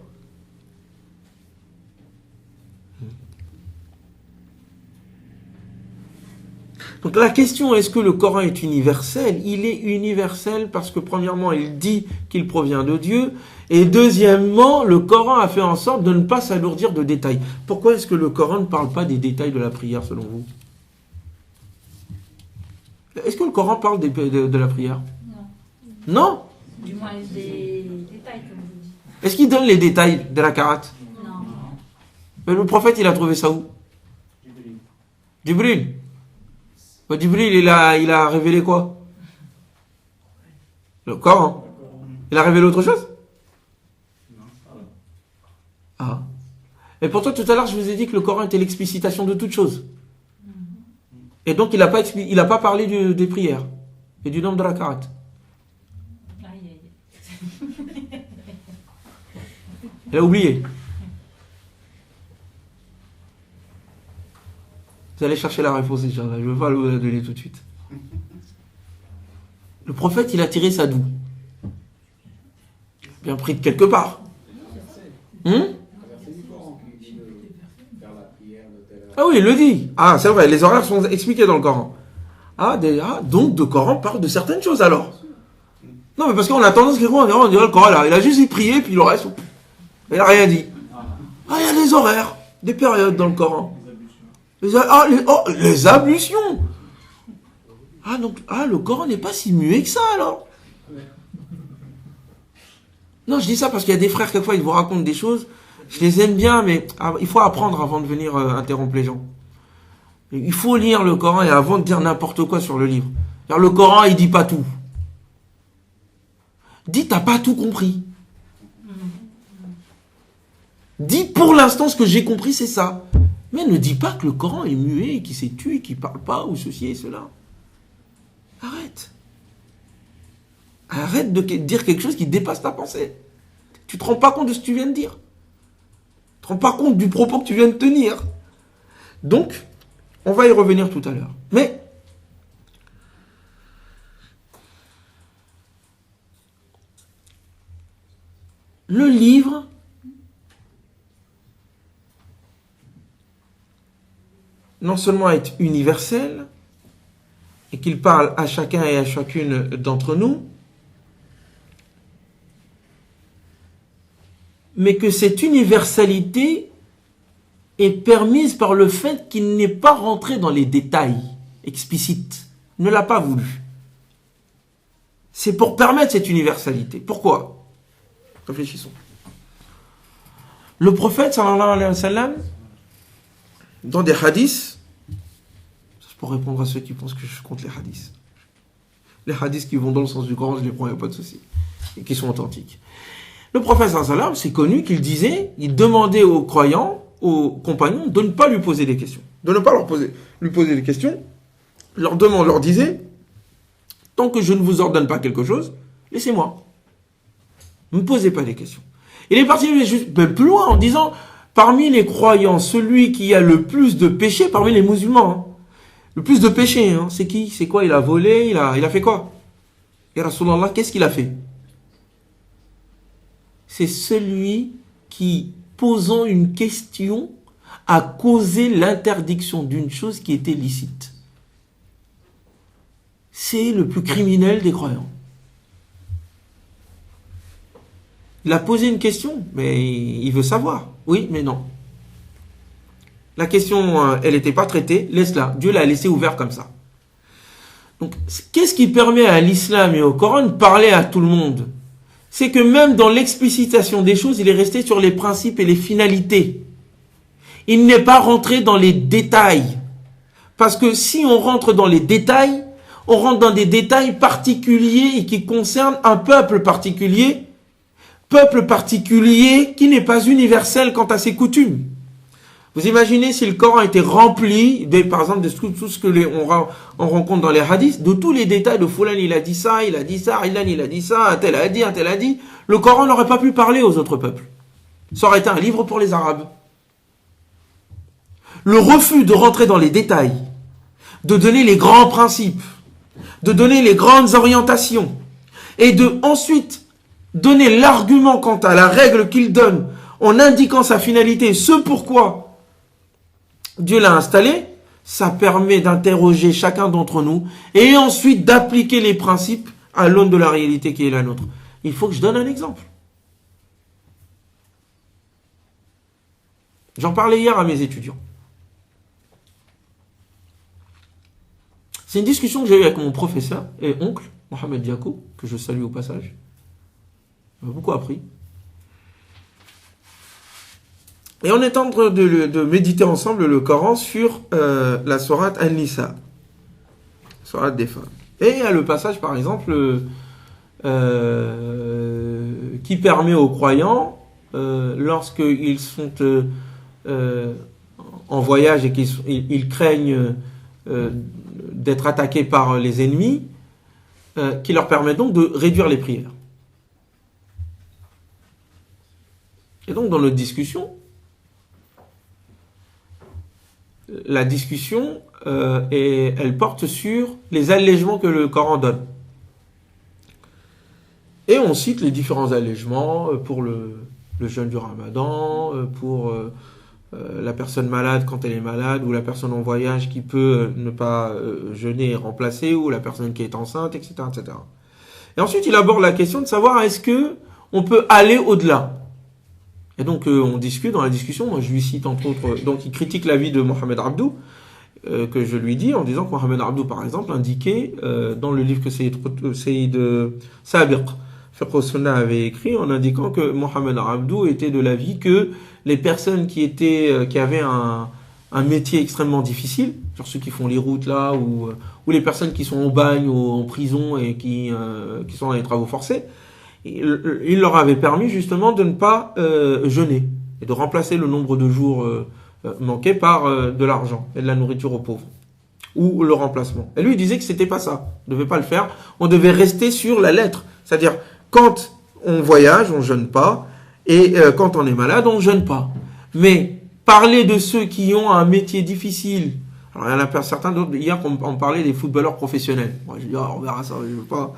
Speaker 1: Donc la question, est-ce que le Coran est universel? Il est universel parce que premièrement, il dit qu'il provient de Dieu, et deuxièmement, le Coran a fait en sorte de ne pas s'alourdir de détails. Pourquoi est-ce que le Coran ne parle pas des détails de la prière selon vous? Est-ce que le Coran parle de la prière? Non. Non?
Speaker 2: Du moins des détails, comme vous dites.
Speaker 1: Est-ce qu'il donne les détails de la karat?
Speaker 2: Non.
Speaker 1: Mais le prophète, il a trouvé ça où? Jibril. Jibril, il a révélé quoi? Le Coran. Il a révélé autre chose? Ah. Et pourtant, tout à l'heure, je vous ai dit que le Coran était l'explicitation de toute chose. Et donc, il n'a pas parlé des prières et du nombre de rak'at. Il a oublié. Vous allez chercher la réponse, Inch'Allah. Je ne vais pas vous la donner tout de suite. Le prophète, il a tiré ça d'où? Bien pris de quelque part. Ah oui, il le dit. Ah, c'est vrai, les horaires sont expliqués dans le Coran. Donc le Coran parle de certaines choses alors. Non, mais parce qu'on a tendance à dire le Coran là, il a juste prié, puis le reste, il n'a rien dit. Ah, il y a des horaires, des périodes dans le Coran. Les ablutions. Le Coran n'est pas si muet que ça alors. Non, je dis ça parce qu'il y a des frères, quelquefois, ils vous racontent des choses. Je les aime bien, mais il faut apprendre avant de venir interrompre les gens. Il faut lire le Coran et avant de dire n'importe quoi sur le livre. Car le Coran, il dit pas tout. Dis, t'as pas tout compris. Dis, pour l'instant, ce que j'ai compris, c'est ça. Mais ne dis pas que le Coran est muet, qu'il s'est tué, qu'il parle pas, ou ceci et cela. Arrête. Arrête de dire quelque chose qui dépasse ta pensée. Tu te rends pas compte de ce que tu viens de dire. Tu te rends pas compte du propos que tu viens de tenir. Donc, on va y revenir tout à l'heure. Mais, le livre non seulement est universel, et qu'il parle à chacun et à chacune d'entre nous, mais que cette universalité est permise par le fait qu'il n'est pas rentré dans les détails explicites. Il ne l'a pas voulu. C'est pour permettre cette universalité. Pourquoi? Réfléchissons. Le prophète, sallallahu alayhi wa sallam, dans des hadiths, c'est pour répondre à ceux qui pensent que je compte les hadiths. Les hadiths qui vont dans le sens du Coran, je les prends, il n'y a pas de souci. Et qui sont authentiques. Le prophète, sallallahu alayhi wa sallam, c'est connu qu'il disait, il demandait aux croyants, aux compagnons, de ne pas lui poser des questions. De ne pas lui poser des questions. Leur disait, tant que je ne vous ordonne pas quelque chose, laissez-moi. Ne me posez pas des questions. Il est parti même plus loin en disant, parmi les croyants, celui qui a le plus de péché, parmi les musulmans, hein, le plus de péché, hein, c'est qui? C'est quoi? Il a volé, il a fait quoi? Et Rasulallah, qu'est-ce qu'il a fait? C'est celui qui, posant une question, a causé l'interdiction d'une chose qui était licite. C'est le plus criminel des croyants. Il a posé une question, mais il veut savoir. Oui, mais non. La question, elle n'était pas traitée, laisse-la. Dieu l'a laissée ouverte comme ça. Donc, qu'est-ce qui permet à l'islam et au Coran de parler à tout le monde? C'est que même dans l'explicitation des choses, il est resté sur les principes et les finalités. Il n'est pas rentré dans les détails. Parce que si on rentre dans les détails, on rentre dans des détails particuliers et qui concernent un peuple particulier qui n'est pas universel quant à ses coutumes. Vous imaginez si le Coran était rempli, par exemple, de tout ce que on rencontre dans les hadiths, de tous les détails de Fulan il a dit ça, Ilan il a dit ça, un tel a dit, le Coran n'aurait pas pu parler aux autres peuples. Ça aurait été un livre pour les Arabes. Le refus de rentrer dans les détails, de donner les grands principes, de donner les grandes orientations, et de ensuite donner l'argument quant à la règle qu'il donne, en indiquant sa finalité, ce pourquoi Dieu l'a installé, ça permet d'interroger chacun d'entre nous, et ensuite d'appliquer les principes à l'aune de la réalité qui est la nôtre. Il faut que je donne un exemple. J'en parlais hier à mes étudiants. C'est une discussion que j'ai eue avec mon professeur et oncle, Mohamed Diakou, que je salue au passage. Il m'a beaucoup appris. Et on est en train de méditer ensemble le Coran sur la sourate An-Nisa, sourate des femmes. Et il y a le passage, par exemple, qui permet aux croyants, lorsqu'ils sont en voyage et qu'ils craignent d'être attaqués par les ennemis, qui leur permet donc de réduire les prières. Et donc dans notre discussion, la discussion, elle porte sur les allègements que le Coran donne. Et on cite les différents allègements pour le jeûne du Ramadan, pour la personne malade quand elle est malade, ou la personne en voyage qui peut ne pas jeûner et remplacer, ou la personne qui est enceinte, etc., etc. Et ensuite, il aborde la question de savoir est-ce que on peut aller au-delà. Et donc, on discute dans la discussion. Moi, je lui cite entre autres. Donc, il critique l'avis de Mohamed Abdou, que je lui dis en disant que Mohamed Abdou, par exemple, indiquait dans le livre que Sayyid Sabiq Fiqh al-Sunnah avait écrit, en indiquant que Mohamed Abdou était de l'avis que les personnes qui avaient un métier extrêmement difficile, genre ceux qui font les routes là, ou les personnes qui sont au bagne ou en prison et qui sont dans les travaux forcés, il leur avait permis justement de ne pas jeûner et de remplacer le nombre de jours manqués par de l'argent et de la nourriture aux pauvres, ou le remplacement. Et lui il disait que c'était pas ça, on ne devait pas le faire, on devait rester sur la lettre, c'est-à-dire quand on voyage, on jeûne pas, Et quand on est malade, on ne jeûne pas. Mais parler de ceux qui ont un métier difficile, alors il y en a certains d'autres, hier on parlait des footballeurs professionnels. Moi je dis, on verra ça, je veux pas...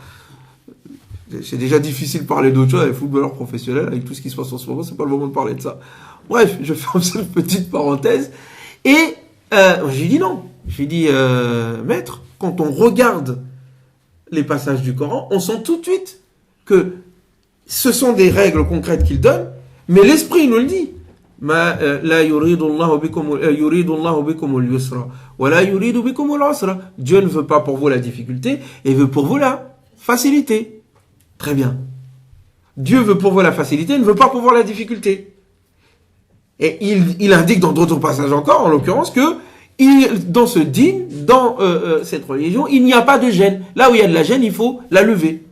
Speaker 1: C'est déjà difficile de parler d'autre chose avec les footballeurs professionnels, avec tout ce qui se passe en ce moment, c'est pas le moment de parler de ça. Bref, je ferme cette petite parenthèse. Et j'ai dit non. J'ai dit, maître, quand on regarde les passages du Coran, on sent tout de suite que ce sont des règles concrètes qu'il donne, mais l'esprit nous le dit. Dieu ne veut pas pour vous la difficulté, et veut pour vous la facilité. Très bien. Dieu veut pour vous la facilité, ne veut pas pour vous la difficulté. Et il indique dans d'autres passages encore, en l'occurrence, que dans ce dîn, dans cette religion, il n'y a pas de gêne. Là où il y a de la gêne, il faut la lever.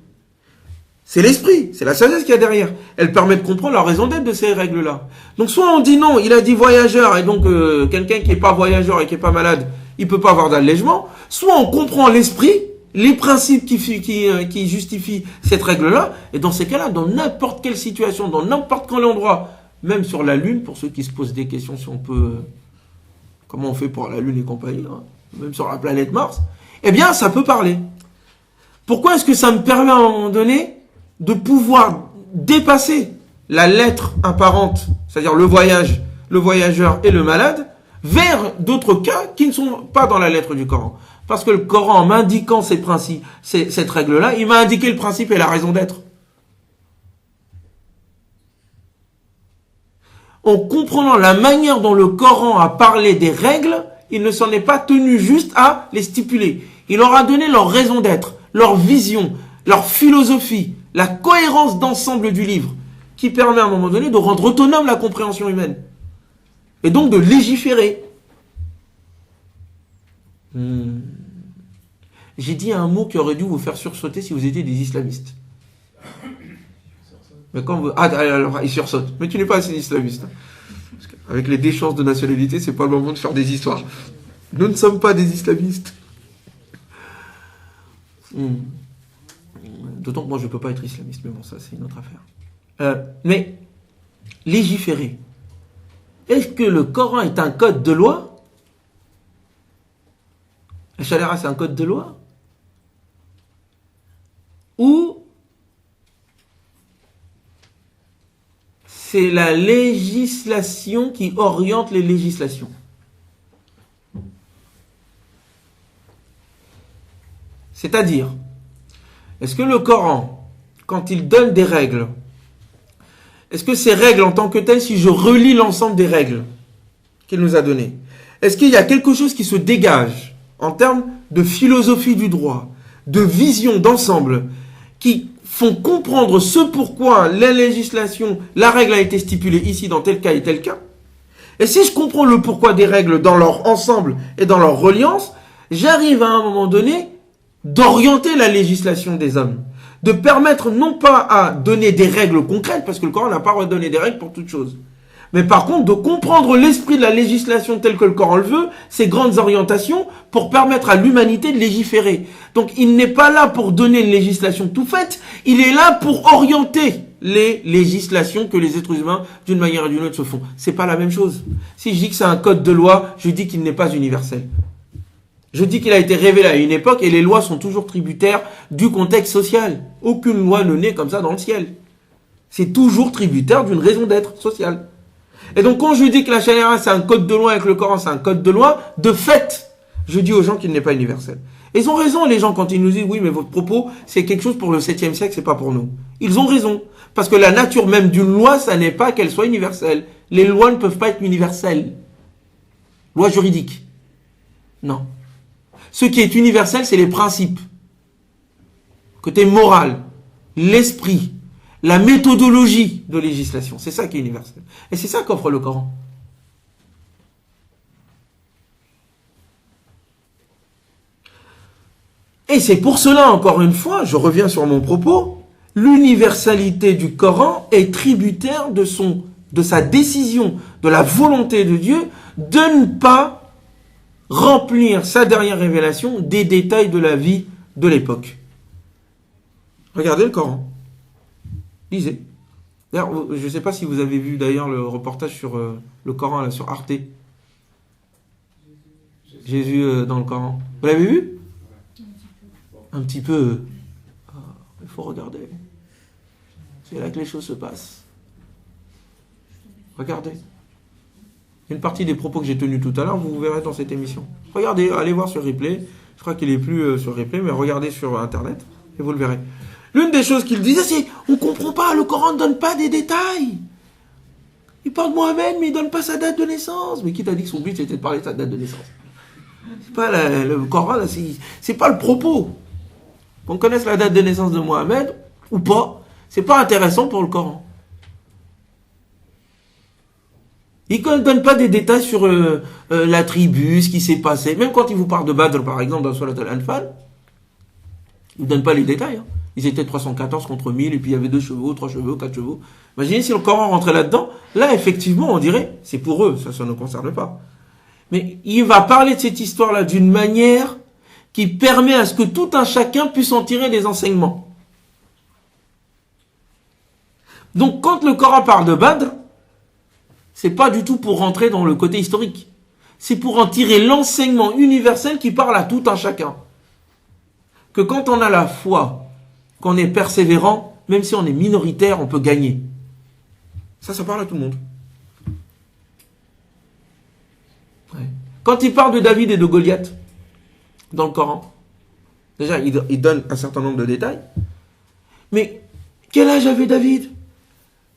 Speaker 1: C'est l'esprit, c'est la sagesse qu'il y a derrière. Elle permet de comprendre la raison d'être de ces règles-là. Donc soit on dit non, il a dit voyageur, et donc quelqu'un qui n'est pas voyageur et qui n'est pas malade, il ne peut pas avoir d'allègement. Soit on comprend l'esprit, les principes qui justifient cette règle-là, et dans ces cas-là, dans n'importe quelle situation, dans n'importe quel endroit, même sur la Lune, pour ceux qui se posent des questions si on peut... comment on fait pour la Lune et compagnie, hein, même sur la planète Mars, eh bien, ça peut parler. Pourquoi est-ce que ça me permet à un moment donné de pouvoir dépasser la lettre apparente, c'est-à-dire le voyageur et le malade, vers d'autres cas qui ne sont pas dans la lettre du Coran. Parce que le Coran, en m'indiquant ces principes, cette règle-là, il m'a indiqué le principe et la raison d'être. En comprenant la manière dont le Coran a parlé des règles, il ne s'en est pas tenu juste à les stipuler. Il leur a donné leur raison d'être, leur vision, leur philosophie, la cohérence d'ensemble du livre, qui permet à un moment donné de rendre autonome la compréhension humaine. Et donc de légiférer. J'ai dit un mot qui aurait dû vous faire sursauter si vous étiez des islamistes. Mais quand vous... alors, il sursaute. Mais tu n'es pas assez islamiste. Parce qu'avec les déchances de nationalité, c'est pas le moment de faire des histoires. Nous ne sommes pas des islamistes. D'autant que moi, je ne peux pas être islamiste. Mais bon, ça, c'est une autre affaire. Mais, légiférer. Est-ce que le Coran est un code de loi? La charia, c'est un code de loi? Ou c'est la législation qui oriente les législations? C'est-à-dire, est-ce que le Coran, quand il donne des règles, est-ce que ces règles en tant que telles, si je relis l'ensemble des règles qu'il nous a données, est-ce qu'il y a quelque chose qui se dégage en termes de philosophie du droit, de vision d'ensemble, qui font comprendre ce pourquoi la législation, la règle a été stipulée ici dans tel cas et tel cas? Et si je comprends le pourquoi des règles dans leur ensemble et dans leur reliance, j'arrive à un moment donné d'orienter la législation des hommes, de permettre non pas à donner des règles concrètes, parce que le Coran n'a pas redonné des règles pour toute chose, mais par contre de comprendre l'esprit de la législation tel que le Coran le veut, ses grandes orientations, pour permettre à l'humanité de légiférer. Donc il n'est pas là pour donner une législation tout faite, il est là pour orienter les législations que les êtres humains, d'une manière ou d'une autre, se font. C'est pas la même chose. Si je dis que c'est un code de loi, je dis qu'il n'est pas universel. Je dis qu'il a été révélé à une époque et les lois sont toujours tributaires du contexte social. Aucune loi ne naît comme ça dans le ciel. C'est toujours tributaire d'une raison d'être sociale. Et donc quand je dis que la charia c'est un code de loi et que le Coran c'est un code de loi, de fait, je dis aux gens qu'il n'est pas universel. Et ils ont raison les gens quand ils nous disent oui mais votre propos c'est quelque chose pour le 7e siècle, c'est pas pour nous. Ils ont raison. Parce que la nature même d'une loi, ça n'est pas qu'elle soit universelle. Les lois ne peuvent pas être universelles. Loi juridique. Non. Ce qui est universel, c'est les principes. Côté moral, l'esprit, la méthodologie de législation. C'est ça qui est universel. Et c'est ça qu'offre le Coran. Et c'est pour cela, encore une fois, je reviens sur mon propos, l'universalité du Coran est tributaire de sa décision, de la volonté de Dieu de ne pas remplir sa dernière révélation des détails de la vie de l'époque. Regardez le Coran. Lisez. D'ailleurs, je ne sais pas si vous avez vu d'ailleurs le reportage sur le Coran, là, sur Arte. Jésus dans le Coran. Vous l'avez vu? Un petit peu. Ah, il faut regarder. C'est là que les choses se passent. Regardez. Une partie des propos que j'ai tenus tout à l'heure, vous verrez dans cette émission. Regardez, allez voir sur replay. Je crois qu'il est plus sur replay, mais regardez sur Internet et vous le verrez. L'une des choses qu'il disait, c'est on ne comprend pas, le Coran ne donne pas des détails. Il parle de Mohamed, mais il ne donne pas sa date de naissance. Mais qui t'a dit que son but c'était de parler de sa date de naissance? C'est pas le Coran, c'est pas le propos. Qu'on connaisse la date de naissance de Mohamed ou pas, c'est pas intéressant pour le Coran. Il ne donne pas des détails sur la tribu, ce qui s'est passé. Même quand il vous parle de Badr, par exemple, dans Surat Al-Anfal, il ne donne pas les détails. Hein. Ils étaient 314 contre 1000, et puis il y avait 2 chevaux, 3 chevaux, 4 chevaux. Imaginez si le Coran rentrait là-dedans. Là, effectivement, on dirait, c'est pour eux, ça ne concerne pas. Mais il va parler de cette histoire-là d'une manière qui permet à ce que tout un chacun puisse en tirer des enseignements. Donc, quand le Coran parle de Badr, c'est pas du tout pour rentrer dans le côté historique. C'est pour en tirer l'enseignement universel qui parle à tout un chacun. Que quand on a la foi, qu'on est persévérant, même si on est minoritaire, on peut gagner. Ça parle à tout le monde. Ouais. Quand il parle de David et de Goliath, dans le Coran, déjà, il donne un certain nombre de détails. Mais, quel âge avait David?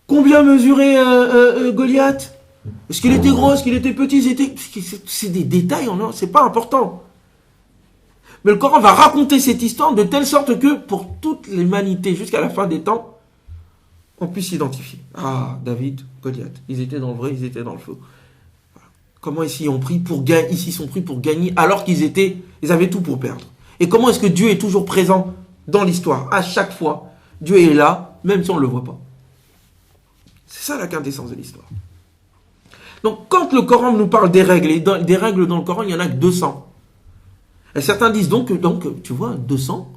Speaker 1: Combien mesurait Goliath? Est-ce qu'il était gros? Est-ce qu'il était petit? C'est des détails, c'est pas important. Mais le Coran va raconter cette histoire de telle sorte que, pour toute l'humanité, jusqu'à la fin des temps, on puisse s'identifier. Ah, David, Goliath, ils étaient dans le vrai, ils étaient dans le faux. Voilà. Comment ils s'y sont pris pour gagner, alors qu'ils avaient tout pour perdre. Et comment est-ce que Dieu est toujours présent dans l'histoire? À chaque fois, Dieu est là, même si on ne le voit pas. C'est ça la quintessence de l'histoire. Donc, quand le Coran nous parle des règles, et des règles dans le Coran, il n'y en a que 200. Et certains disent donc, tu vois, 200,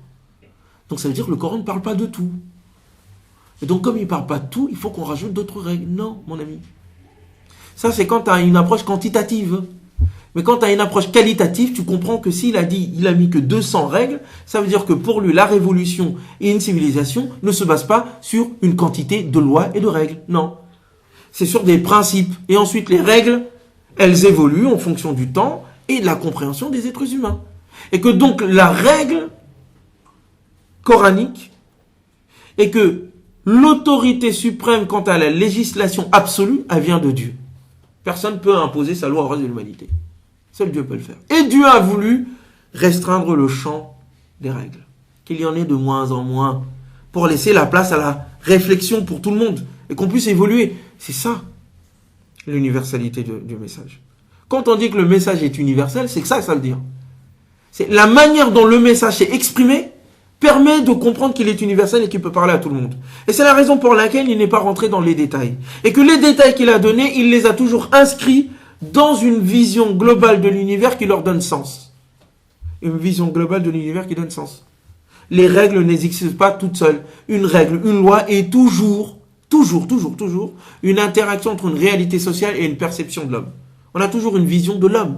Speaker 1: donc ça veut dire que le Coran ne parle pas de tout. Et donc, comme il ne parle pas de tout, il faut qu'on rajoute d'autres règles. Non, mon ami. Ça, c'est quand tu as une approche quantitative. Mais quand tu as une approche qualitative, tu comprends que s'il a mis que 200 règles, ça veut dire que pour lui, la révolution et une civilisation ne se basent pas sur une quantité de lois et de règles. Non. C'est sur des principes. Et ensuite, les règles, elles évoluent en fonction du temps et de la compréhension des êtres humains. Et que donc, la règle coranique est que l'autorité suprême quant à la législation absolue, elle vient de Dieu. Personne ne peut imposer sa loi au reste de l'humanité. Seul Dieu peut le faire. Et Dieu a voulu restreindre le champ des règles. Qu'il y en ait de moins en moins. Pour laisser la place à la réflexion pour tout le monde. Et qu'on puisse évoluer. C'est ça, l'universalité du message. Quand on dit que le message est universel, c'est que ça veut dire. C'est la manière dont le message est exprimé permet de comprendre qu'il est universel et qu'il peut parler à tout le monde. Et c'est la raison pour laquelle il n'est pas rentré dans les détails. Et que les détails qu'il a donnés, il les a toujours inscrits dans une vision globale de l'univers qui leur donne sens. Une vision globale de l'univers qui donne sens. Les règles n'existent pas toutes seules. Une règle, une loi est toujours une interaction entre une réalité sociale et une perception de l'homme. On a toujours une vision de l'homme,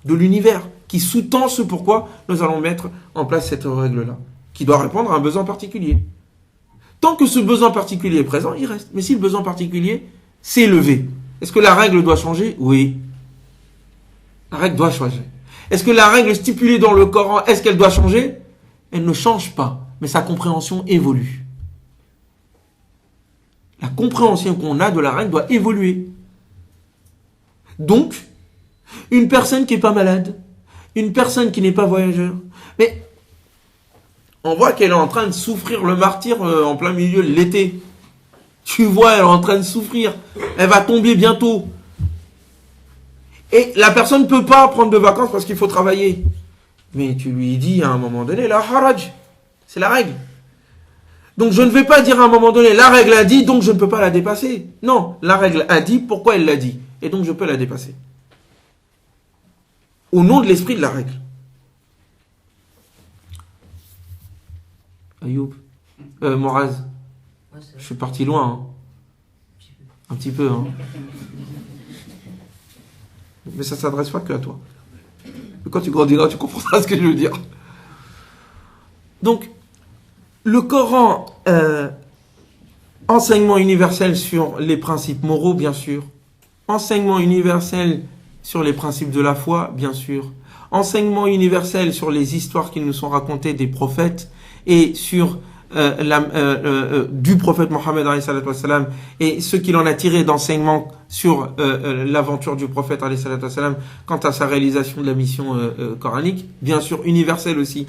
Speaker 1: de l'univers, qui sous-tend ce pourquoi nous allons mettre en place cette règle-là, qui doit répondre à un besoin particulier. Tant que ce besoin particulier est présent, il reste. Mais si le besoin particulier s'est élevé, est-ce que la règle doit changer? Oui. La règle doit changer. Est-ce que la règle stipulée dans le Coran, est-ce qu'elle doit changer? Elle ne change pas, mais sa compréhension évolue. La compréhension qu'on a de la règle doit évoluer. Donc, une personne qui n'est pas malade, une personne qui n'est pas voyageur, mais on voit qu'elle est en train de souffrir le martyre en plein milieu de l'été. Tu vois, elle est en train de souffrir. Elle va tomber bientôt. Et la personne ne peut pas prendre de vacances parce qu'il faut travailler. Mais tu lui dis à un moment donné, la haraj, c'est la règle. Donc je ne vais pas dire à un moment donné, la règle a dit, donc je ne peux pas la dépasser. Non, la règle a dit, pourquoi elle l'a dit. Et donc je peux la dépasser. Au nom de l'esprit de la règle. Ayoub, Moraz, je suis parti loin. Hein. Un petit peu, hein. Mais ça ne s'adresse pas que à toi. Mais quand tu grandiras, tu comprendras ce que je veux dire. Donc, le Coran, enseignement universel sur les principes moraux, bien sûr. Enseignement universel sur les principes de la foi, bien sûr. Enseignement universel sur les histoires qui nous sont racontées des prophètes et sur du prophète Mohammed alayhi salatu wassalam, et ce qu'il en a tiré d'enseignement sur l'aventure du prophète alayhi salatu wassalam quant à sa réalisation de la mission coranique, bien sûr universel aussi.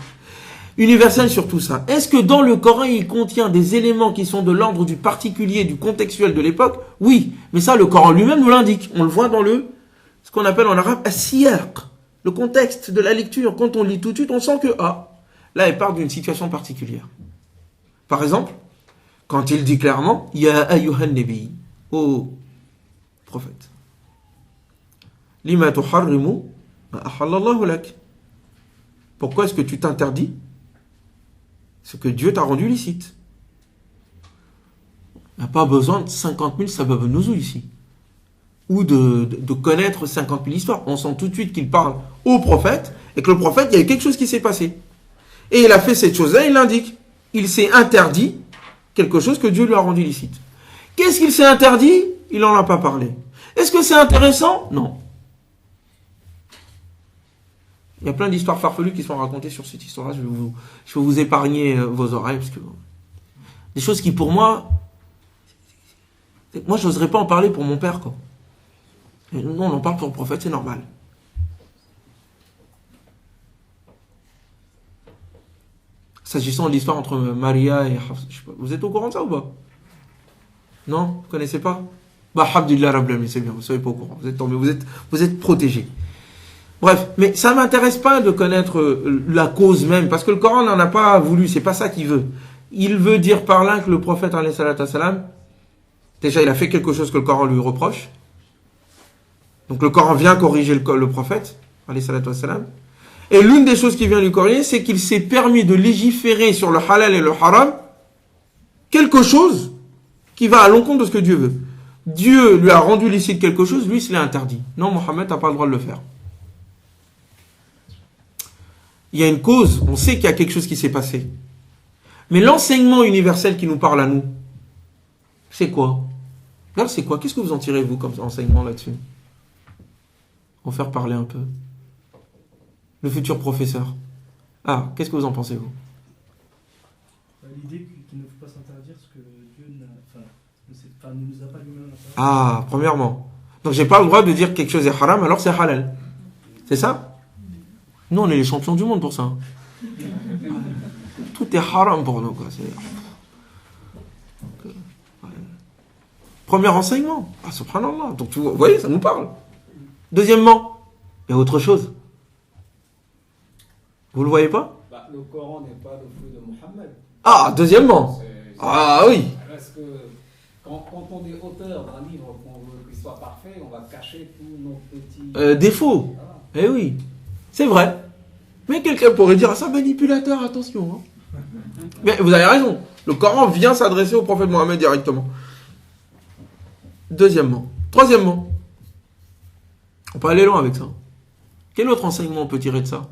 Speaker 1: Universel sur tout ça. Est-ce que dans le Coran il contient des éléments qui sont de l'ordre du particulier, du contextuel de l'époque? Oui, mais ça le Coran lui-même nous l'indique. On le voit dans ce qu'on appelle en arabe as-siyaq, le contexte de la lecture. Quand on lit tout de suite, on sent que là il parle d'une situation particulière. Par exemple, quand il dit clairement Ya ayyuhan nabi, ô prophète, lima tuharrimu ma ahallallahu lak. Pourquoi est-ce que tu t'interdis ce que Dieu t'a rendu licite? Il n'y a pas besoin de 50 000 sabab nuzul ici, ou de connaître 50 000 histoires. On sent tout de suite qu'il parle au prophète, et que le prophète, il y a eu quelque chose qui s'est passé. Et il a fait cette chose-là, il l'indique. Il s'est interdit quelque chose que Dieu lui a rendu licite. Qu'est-ce qu'il s'est interdit? Il n'en a pas parlé. Est-ce que c'est intéressant? Non. Il y a plein d'histoires farfelues qui sont racontées sur cette histoire-là. Je vais vous épargner vos oreilles, parce que des choses qui, pour moi, je n'oserais pas en parler pour mon père, quoi. Et nous, on en parle pour le prophète, c'est normal. S'agissant de l'histoire entre Maria et Hafs, vous êtes au courant de ça ou pas? Non? Vous connaissez pas? Bah, Abdullah Rabbil, c'est bien, vous ne savez pas au courant. Vous êtes tombé, vous êtes protégés. Bref, mais ça ne m'intéresse pas de connaître la cause même, parce que le Coran n'en a pas voulu, c'est pas ça qu'il veut. Il veut dire par là que le prophète, alayhi salatu wassalam, déjà il a fait quelque chose que le Coran lui reproche. Donc le Coran vient corriger le prophète, alayhi salatu wassalam. Et l'une des choses qui vient lui corriger, c'est qu'il s'est permis de légiférer sur le halal et le haram, quelque chose qui va à l'encontre de ce que Dieu veut. Dieu lui a rendu licite quelque chose, lui, il se l'a interdit. Non, Mohammed n'a pas le droit de le faire. Il y a une cause, on sait qu'il y a quelque chose qui s'est passé. Mais l'enseignement universel qui nous parle à nous, c'est quoi? Là, c'est quoi? Qu'est-ce que vous en tirez, vous, comme enseignement là-dessus? On va faire parler un peu. Le futur professeur. Qu'est-ce que vous en pensez, vous?
Speaker 3: L'idée qu'il ne faut pas s'interdire ce que Dieu ne nous a pas lui-même.
Speaker 1: Premièrement. Donc, j'ai pas le droit de dire que quelque chose est haram, alors c'est halal. C'est ça? Nous, on est les champions du monde pour ça. Tout est haram pour nous, quoi. Premier enseignement. Subhanallah. Donc, vous voyez, ça nous parle. Deuxièmement, il y a autre chose. Vous le voyez pas?
Speaker 4: Le Coran n'est pas le fruit de Mohammed.
Speaker 1: Deuxièmement. Oui.
Speaker 4: Parce que quand on est auteur d'un livre, qu'on veut qu'il soit parfait, on va cacher tous nos petits
Speaker 1: défauts.
Speaker 4: Voilà.
Speaker 1: Eh oui, c'est vrai. Mais quelqu'un pourrait dire ça, manipulateur, attention. Hein. Mais vous avez raison. Le Coran vient s'adresser au prophète Mohammed directement. Deuxièmement. Troisièmement. On peut aller loin avec ça. Quel autre enseignement on peut tirer de ça?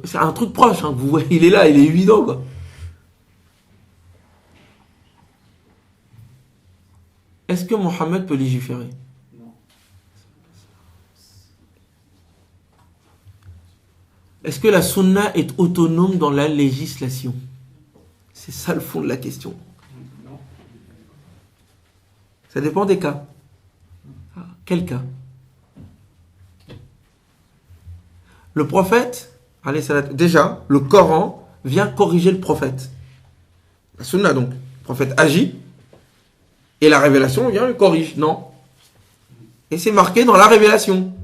Speaker 1: C'est un truc proche, hein. Vous voyez, il est là, il est évident, quoi. Est-ce que Mohammed peut légiférer?
Speaker 4: Non.
Speaker 1: Est-ce que la sunna est autonome dans la législation? C'est ça le fond de la question.
Speaker 4: Non.
Speaker 1: Ça dépend des cas. Quel cas? Le prophète, déjà, le Coran vient corriger le prophète. La sunna, donc. Le prophète agit, et la révélation vient le corrige. Non. Et c'est marqué dans la révélation.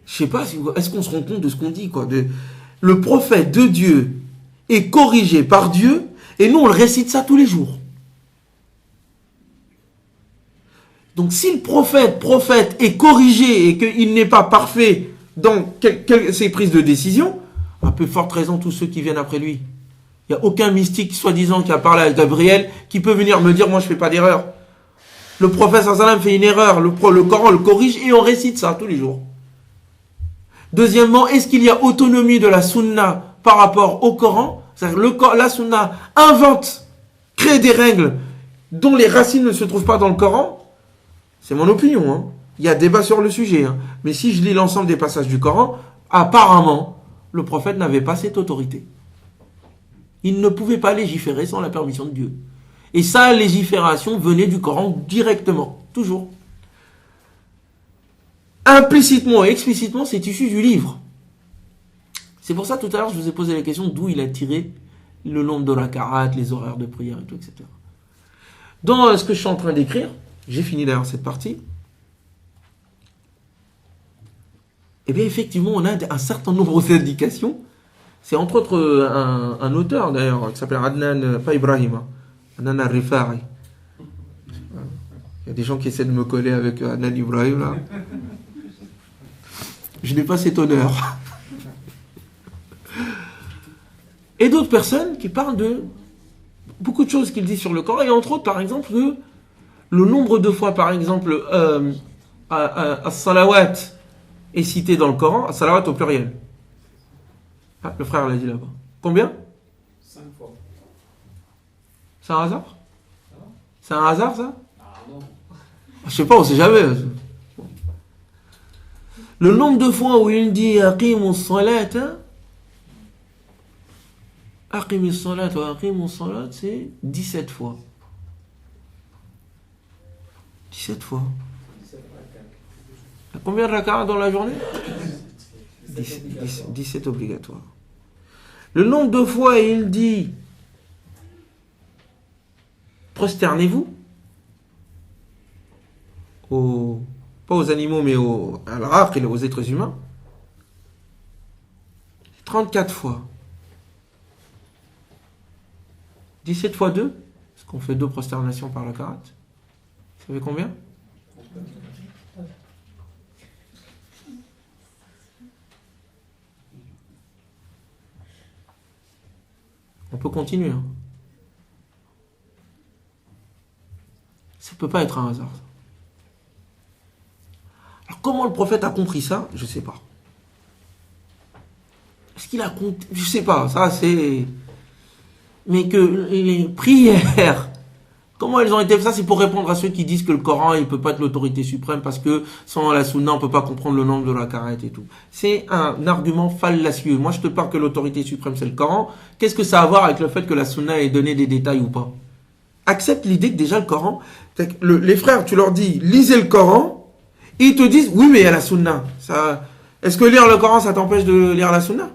Speaker 1: Je sais pas, est-ce qu'on se rend compte de ce qu'on dit, quoi? Le prophète de Dieu est corrigé par Dieu, et nous, on le récite ça tous les jours. Donc, si le prophète est corrigé, et qu'il n'est pas parfait dans ses prises de décision, à peu forte raison tous ceux qui viennent après lui. Il n'y a aucun mystique, soi-disant, qui a parlé avec Gabriel, qui peut venir me dire, moi je fais pas d'erreur. Le prophète sallam fait une erreur, le Coran le corrige et on récite ça tous les jours. Deuxièmement, est-ce qu'il y a autonomie de la sunna par rapport au Coran? C'est-à-dire la sunna invente, crée des règles dont les racines ne se trouvent pas dans le Coran? C'est mon opinion, hein. Il y a débat sur le sujet, hein. Mais si je lis l'ensemble des passages du Coran, apparemment, le prophète n'avait pas cette autorité. Il ne pouvait pas légiférer sans la permission de Dieu. Et sa légifération venait du Coran directement, toujours. Implicitement et explicitement, c'est issu du livre. C'est pour ça, tout à l'heure, je vous ai posé la question d'où il a tiré le nombre de raka'at, les horaires de prière et tout, etc. Dans ce que je suis en train d'écrire, j'ai fini d'ailleurs cette partie, eh bien, effectivement, on a un certain nombre d'indications. C'est entre autres un auteur, d'ailleurs, qui s'appelle Adnan, pas Ibrahim, hein, Adnan al-Rifari. Il y a des gens qui essaient de me coller avec Adnan Ibrahim, là. Je n'ai pas cet honneur. Et d'autres personnes qui parlent de beaucoup de choses qu'il dit sur le Coran, et entre autres, par exemple, le nombre de fois, par exemple, as-salawat est cité dans le Coran, as-salawat au pluriel. Ah, le frère l'a dit là-bas. Combien?
Speaker 4: 5 fois.
Speaker 1: C'est un hasard? C'est un hasard, ça?
Speaker 4: Ah non.
Speaker 1: Je sais pas, on sait jamais. Le nombre de fois où il dit aqimu salat, aqimu salat wa aqimu salat, c'est 17 fois. 17 fois. 17 combien de raka'at dans la journée? 17 obligatoires. Le nombre de fois il dit prosternez-vous pas aux animaux mais à l'aql et aux êtres humains, 34 fois. 17 fois 2, parce qu'on fait 2 prosternations par raka'at. Vous savez combien? On peut continuer. Hein. Ça ne peut pas être un hasard. Alors comment le prophète a compris ça? Je ne sais pas. Est-ce qu'il a compris? Je ne sais pas. Ça c'est... Mais que les prières, comment elles ont été faites? Ça c'est pour répondre à ceux qui disent que le Coran il ne peut pas être l'autorité suprême parce que sans la sunna on ne peut pas comprendre le nombre de la raka'at et tout. C'est un argument fallacieux. Moi je te parle que l'autorité suprême c'est le Coran. Qu'est-ce que ça a à voir avec le fait que la sunna ait donné des détails ou pas? Accepte l'idée que déjà le Coran, les frères tu leur dis lisez le Coran, et ils te disent oui mais il y a la sunna. Est-ce que lire le Coran ça t'empêche de lire la sunna?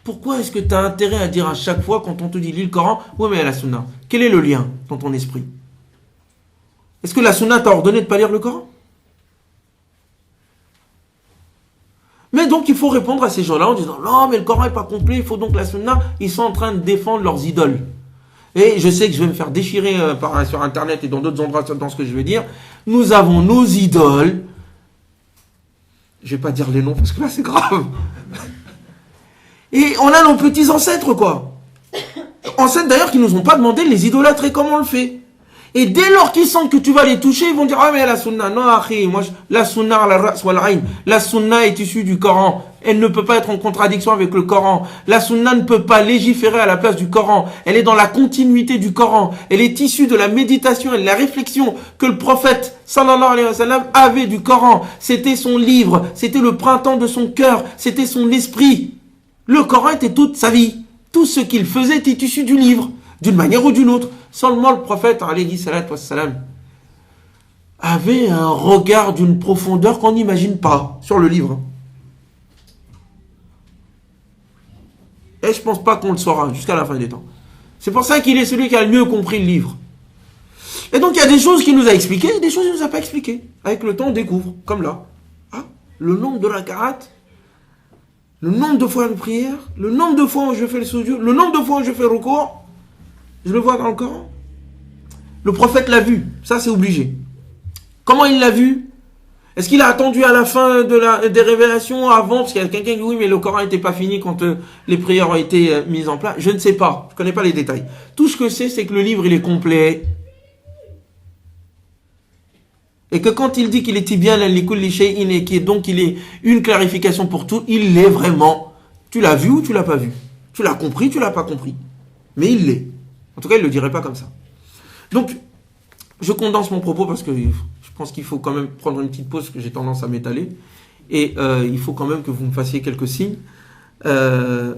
Speaker 1: Pourquoi est-ce que tu as intérêt à dire à chaque fois quand on te dit lis le Coran, oui mais il y a la sunna? Quel est le lien dans ton esprit? Est-ce que la sunna t'a ordonné de ne pas lire le Coran? Mais donc il faut répondre à ces gens-là en disant non mais le Coran n'est pas complet, il faut donc la sunna. Ils sont en train de défendre leurs idoles. Et je sais que je vais me faire déchirer sur internet et dans d'autres endroits dans ce que je vais dire. Nous avons nos idoles. Je vais pas dire les noms parce que là c'est grave. Et on a nos petits ancêtres quoi. Ancêtres d'ailleurs qui nous ont pas demandé de les idolâtrer comme on le fait. Et dès lors qu'ils sentent que tu vas les toucher, ils vont dire ah mais la sunna, non akhi, moi la sunna la sunna est issue du Coran. Elle ne peut pas être en contradiction avec le Coran. La sunna ne peut pas légiférer à la place du Coran. Elle est dans la continuité du Coran. Elle est issue de la méditation et de la réflexion que le prophète sallallahu alayhi wa sallam avait du Coran. C'était son livre, c'était le printemps de son cœur, c'était son esprit. Le Coran était toute sa vie. Tout ce qu'il faisait était issu du livre, d'une manière ou d'une autre. Seulement le prophète alayhi salatu wassalam avait un regard d'une profondeur qu'on n'imagine pas sur le livre. Et je pense pas qu'on le saura jusqu'à la fin des temps. C'est pour ça qu'il est celui qui a le mieux compris le livre. Et donc il y a des choses qu'il nous a expliquées et des choses qu'il nous a pas expliquées. Avec le temps on découvre, comme là. Ah, le nombre de raka'at, le nombre de fois de prière, le nombre de fois où je fais le sujud, le nombre de fois où je fais le recours, je le vois dans le Coran. Le prophète l'a vu, ça c'est obligé. Comment il l'a vu? Est-ce qu'il a attendu à la fin des révélations avant? Parce qu'il y a quelqu'un qui dit oui, mais le Coran n'était pas fini quand les prières ont été mises en place. Je ne sais pas. Je ne connais pas les détails. Tout ce que je sais, c'est que le livre, il est complet. Et que quand il dit qu'il est bien l'alikulli shay'in et qu'il est une clarification pour tout, il l'est vraiment. Tu l'as vu ou tu l'as pas vu? Tu l'as compris, tu l'as pas compris. Mais il l'est. En tout cas, il le dirait pas comme ça. Donc, je condense mon propos parce que je pense qu'il faut quand même prendre une petite pause parce que j'ai tendance à m'étaler. Et il faut quand même que vous me fassiez quelques signes. Ce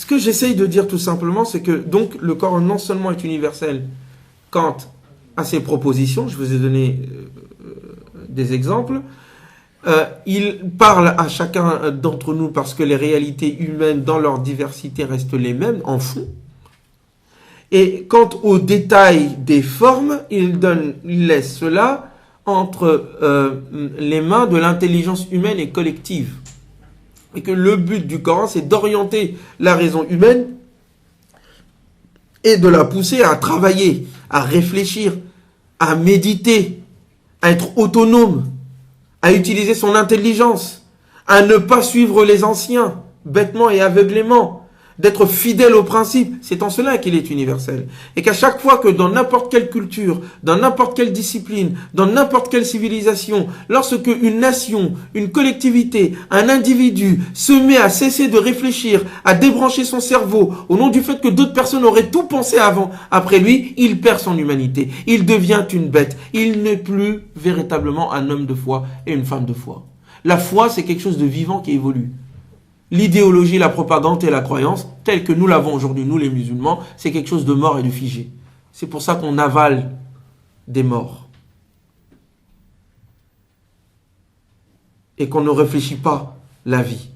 Speaker 1: que j'essaye de dire tout simplement, c'est que donc le Coran non seulement est universel quant à ses propositions, je vous ai donné des exemples, il parle à chacun d'entre nous parce que les réalités humaines dans leur diversité restent les mêmes en fond. Et quant aux détails des formes, il laisse cela entre les mains de l'intelligence humaine et collective. Et que le but du Coran, c'est d'orienter la raison humaine et de la pousser à travailler, à réfléchir, à méditer, à être autonome, à utiliser son intelligence, à ne pas suivre les anciens, bêtement et aveuglément, d'être fidèle aux principes. C'est en cela qu'il est universel. Et qu'à chaque fois que dans n'importe quelle culture, dans n'importe quelle discipline, dans n'importe quelle civilisation, lorsque une nation, une collectivité, un individu se met à cesser de réfléchir, à débrancher son cerveau, au nom du fait que d'autres personnes auraient tout pensé après lui, il perd son humanité. Il devient une bête. Il n'est plus véritablement un homme de foi et une femme de foi. La foi, c'est quelque chose de vivant qui évolue. L'idéologie, la propagande et la croyance, telle que nous l'avons aujourd'hui, nous les musulmans, c'est quelque chose de mort et de figé. C'est pour ça qu'on avale des morts. Et qu'on ne réfléchit pas la vie.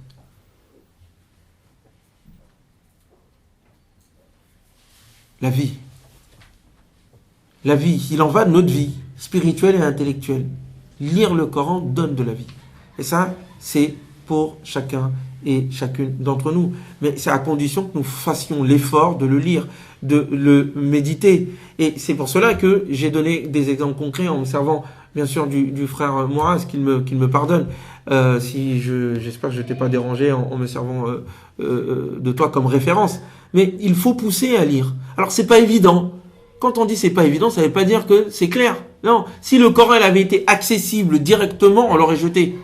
Speaker 1: La vie. La vie, il en va de notre vie, spirituelle et intellectuelle. Lire le Coran donne de la vie. Et ça, c'est pour chacun et chacune d'entre nous. Mais c'est à condition que nous fassions l'effort de le lire, de le méditer. Et c'est pour cela que j'ai donné des exemples concrets en me servant, bien sûr, du frère Moraz, qu'il me pardonne. J'espère que je ne t'ai pas dérangé en me servant de toi comme référence. Mais il faut pousser à lire. Alors, c'est pas évident. Quand on dit c'est pas évident, ça ne veut pas dire que c'est clair. Non. Si le Coran avait été accessible directement, on l'aurait jeté.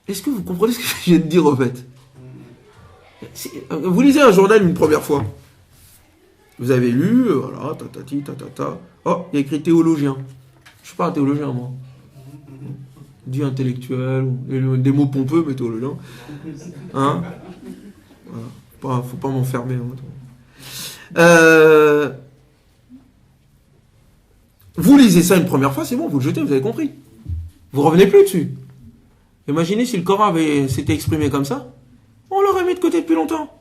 Speaker 1: Est-ce que vous comprenez ce que je viens de dire, en fait? Vous lisez un journal une première fois. Vous avez lu, voilà, tatati, tatata. Oh, il y a écrit théologien. Je suis pas un théologien, moi. Dit intellectuel, des mots pompeux, mais théologien. Hein? Voilà. Faut pas m'enfermer. Vous lisez ça une première fois, c'est bon, vous le jetez, vous avez compris. Vous revenez plus dessus. Imaginez si le Coran s'était exprimé comme ça, on l'aurait mis de côté depuis longtemps.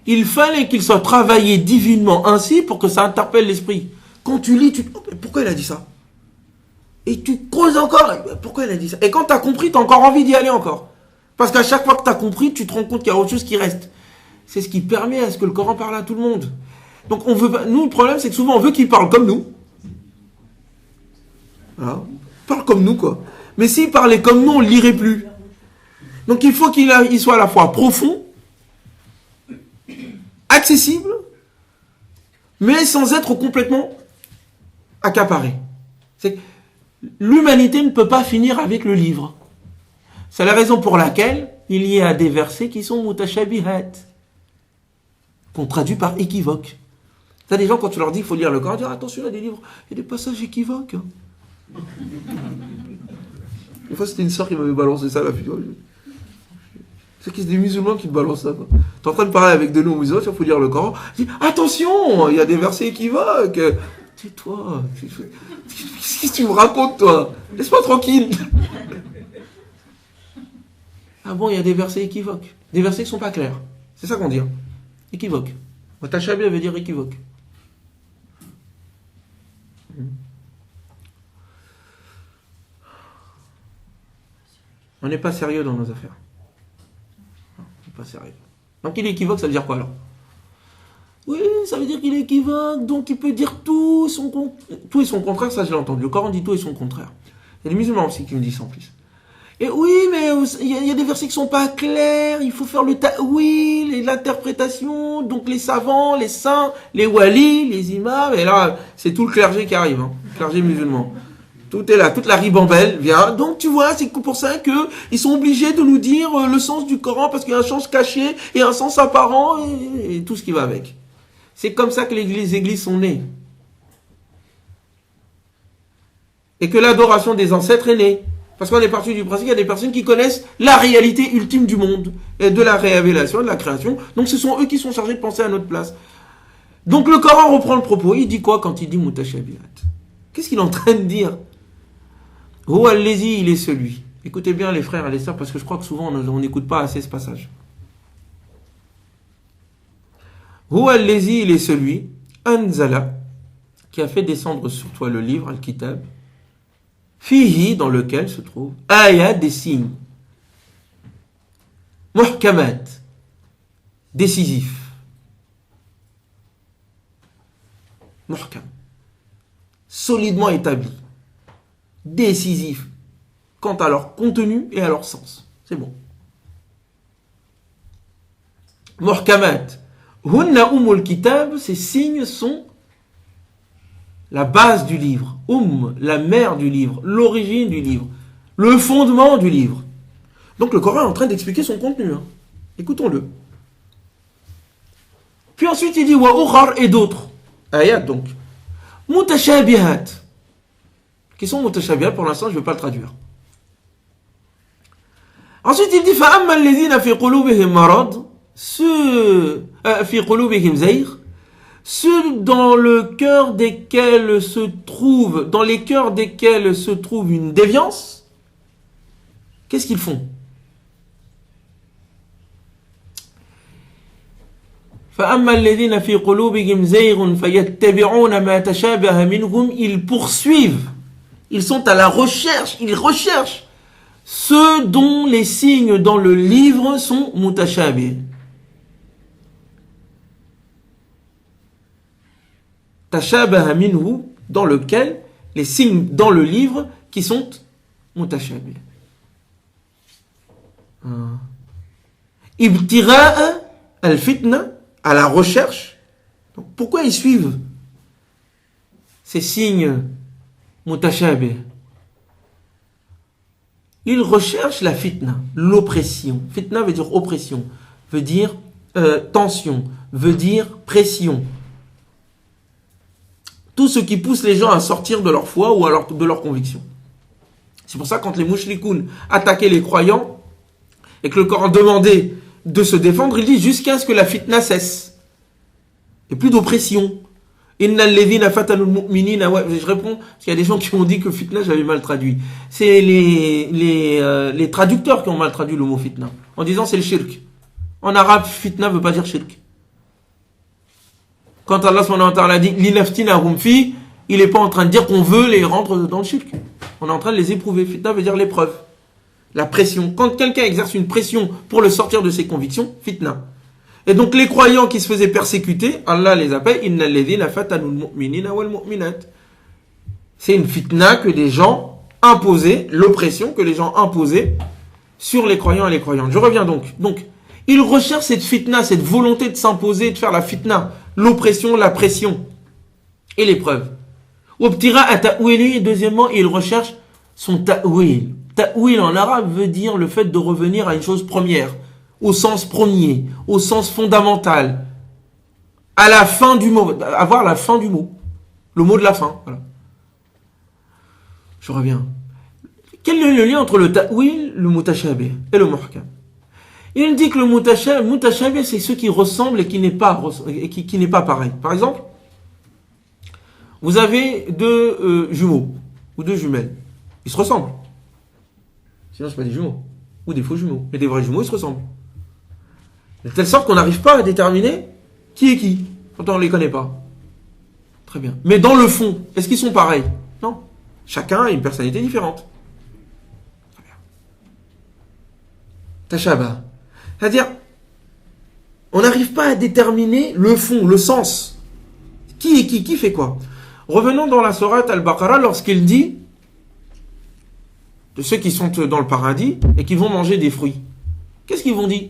Speaker 1: Il fallait qu'il soit travaillé divinement ainsi pour que ça interpelle l'esprit. Quand tu lis, pourquoi il a dit ça? Et tu creuses encore, pourquoi il a dit ça? Et quand tu as compris, tu as encore envie d'y aller encore. Parce qu'à chaque fois que tu as compris, tu te rends compte qu'il y a autre chose qui reste. C'est ce qui permet à ce que le Coran parle à tout le monde. Donc nous, le problème, c'est que souvent on veut qu'il parle comme nous. Voilà. Parle comme nous, quoi. Mais s'il parlait comme nous, on ne lirait plus. Donc il faut qu'il soit à la fois profond, accessible, mais sans être complètement accaparé. C'est que l'humanité ne peut pas finir avec le livre. C'est la raison pour laquelle il y a des versets qui sont mutashabihat, qu'on traduit par équivoque. T'as des gens, quand tu leur dis qu'il faut lire le Coran, ils disent attention, il y a des livres, il y a des passages équivoques. Une fois, c'était une sœur qui m'avait balancé ça, la fille. C'est des musulmans qui te balancent ça, quoi. T'es en train de parler avec des non-musulmans, il faut lire le Coran. Je dis, attention, il y a des versets équivoques. Tais-toi. Qu'est-ce que tu me racontes, toi? Laisse-moi tranquille. Ah bon, il y a des versets équivoques. Des versets qui ne sont pas clairs. C'est ça qu'on dit. Équivoque. Tashabi veut dire équivoque. On n'est pas sérieux dans nos affaires. On n'est pas sérieux. Donc il est équivoque, ça veut dire quoi alors? Oui, ça veut dire qu'il est équivoque, donc il peut dire tout et son contraire, ça je l'ai entendu. Le Coran dit tout et son contraire. Il y a des musulmans aussi qui me disent ça en plus. Et oui, mais il y a des versets qui sont pas clairs, il faut faire le ta'wil et l'interprétation, donc les savants, les saints, les walis, les imams, et là, c'est tout le clergé qui arrive, le clergé musulman. Tout est là, toute la ribambelle vient. Donc tu vois, c'est pour ça que ils sont obligés de nous dire le sens du Coran, parce qu'il y a un sens caché et un sens apparent et tout ce qui va avec. C'est comme ça que les églises sont nées. Et que l'adoration des ancêtres est née. Parce qu'on est parti du principe qu'il y a des personnes qui connaissent la réalité ultime du monde, et de la révélation, de la création. Donc ce sont eux qui sont chargés de penser à notre place. Donc le Coran reprend le propos. Il dit quoi quand il dit mutashabihat? Qu'est-ce qu'il est en train de dire? Huwa allazi, il est celui. Écoutez bien les frères et les sœurs, parce que je crois que souvent on n'écoute pas assez ce passage. Huwa allazi, il est celui, anzala, qui a fait descendre sur toi le livre, al-kitab, fihi, dans lequel se trouve ayat, des signes, muhkamat, décisifs, muhkam, solidement établis, décisifs quant à leur contenu et à leur sens. C'est bon. Muhkamat, hunna umul kitab, ces signes sont la base du livre, la mère du livre, l'origine du livre, le fondement du livre. Donc le Coran est en train d'expliquer son contenu. Écoutons-le. Puis ensuite il dit wa ukhar, et d'autres. Ayat donc. Mutashabihat. Qui sont mutashabihat, pour l'instant je ne vais pas le traduire. Ensuite il dit fa amma alladhina fi qulubihim marad, fi qulubihim zayr, ceux dans le cœur desquels se trouve, dans les cœurs desquels se trouve une déviance, qu'est-ce qu'ils font? Ils poursuivent, ils sont à la recherche, ils recherchent ceux dont les signes dans le livre sont mutashabih. Tashabaha minhu, dans lequel les signes dans le livre qui sont mutashabih. Ibtira'a al-fitna, à la recherche. Donc, pourquoi ils suivent ces signes mutashabih? Ils recherchent la fitna, l'oppression. Fitna veut dire oppression, veut dire tension, veut dire pression. Tout ce qui pousse les gens à sortir de leur foi ou alors de leur conviction. C'est pour ça que quand les mushrikoun attaquaient les croyants et que le Coran demandait de se défendre, il dit jusqu'à ce que la fitna cesse. Et plus d'oppression. Innal ladhina fatanul mu'minina. Ouais, je réponds parce qu'il y a des gens qui ont dit que fitna, j'avais mal traduit. C'est les traducteurs qui ont mal traduit le mot fitna en disant c'est le shirk. En arabe, fitna veut pas dire shirk. Quand Allah subhanahu wa ta'ala dit linaftinahum fi, il n'est pas en train de dire qu'on veut les rendre dans le shirk. On est en train de les éprouver. Fitna veut dire l'épreuve, la pression. Quand quelqu'un exerce une pression pour le sortir de ses convictions, fitna. Et donc les croyants qui se faisaient persécuter, Allah les appelle innal ladhina fatanul mu'minina wal mu'minat. C'est une fitna que des gens imposaient, l'oppression que les gens imposaient sur les croyants et les croyantes. Je reviens donc. Donc, ils recherchent cette fitna, cette volonté de s'imposer, de faire la fitna, l'oppression, la pression et l'épreuve. Obtira à ta'wili, et deuxièmement, ils recherchent son ta'wil. Ta'wil en arabe veut dire le fait de revenir à une chose première, au sens premier, au sens fondamental, à la fin du mot, avoir la fin du mot, le mot de la fin. Voilà. Je reviens. Quel est le lien entre le ta'wil, le mutashabih et le muhkam? Il dit que le mutashabih, c'est ce qui ressemble et qui n'est pas pareil. Par exemple, vous avez deux jumeaux ou deux jumelles. Ils se ressemblent. Sinon, c'est pas des jumeaux. Ou des faux jumeaux. Mais des vrais jumeaux, ils se ressemblent. De telle sorte qu'on n'arrive pas à déterminer qui est qui. Pourtant, on ne les connaît pas. Très bien. Mais dans le fond, est-ce qu'ils sont pareils? Non. Chacun a une personnalité différente. Très bien. Tashaba. C'est-à-dire, on n'arrive pas à déterminer le fond, le sens. Qui est qui? Qui fait quoi? Revenons dans la sourate Al-Baqarah lorsqu'il dit de ceux qui sont dans le paradis et qui vont manger des fruits. Qu'est-ce qu'ils vont dire?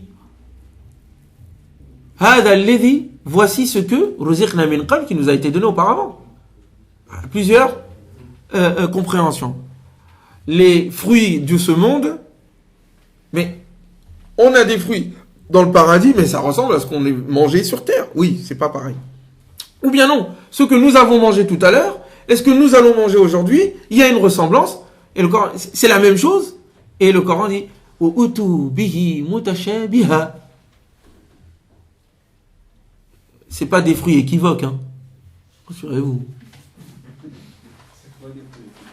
Speaker 1: Hada alladhi, voici ce que ruziqna min qabl, qui nous a été donné auparavant. Plusieurs compréhensions. Les fruits de ce monde, mais on a des fruits dans le paradis, mais ça ressemble à ce qu'on a mangé sur terre. Oui, c'est pas pareil. Ou bien non, ce que nous avons mangé tout à l'heure, est-ce que nous allons manger aujourd'hui? Il y a une ressemblance, et le Coran, c'est la même chose, et le Coran dit utu bihi mutashabiha. C'est pas des fruits équivoques, hein. Rassurez-vous.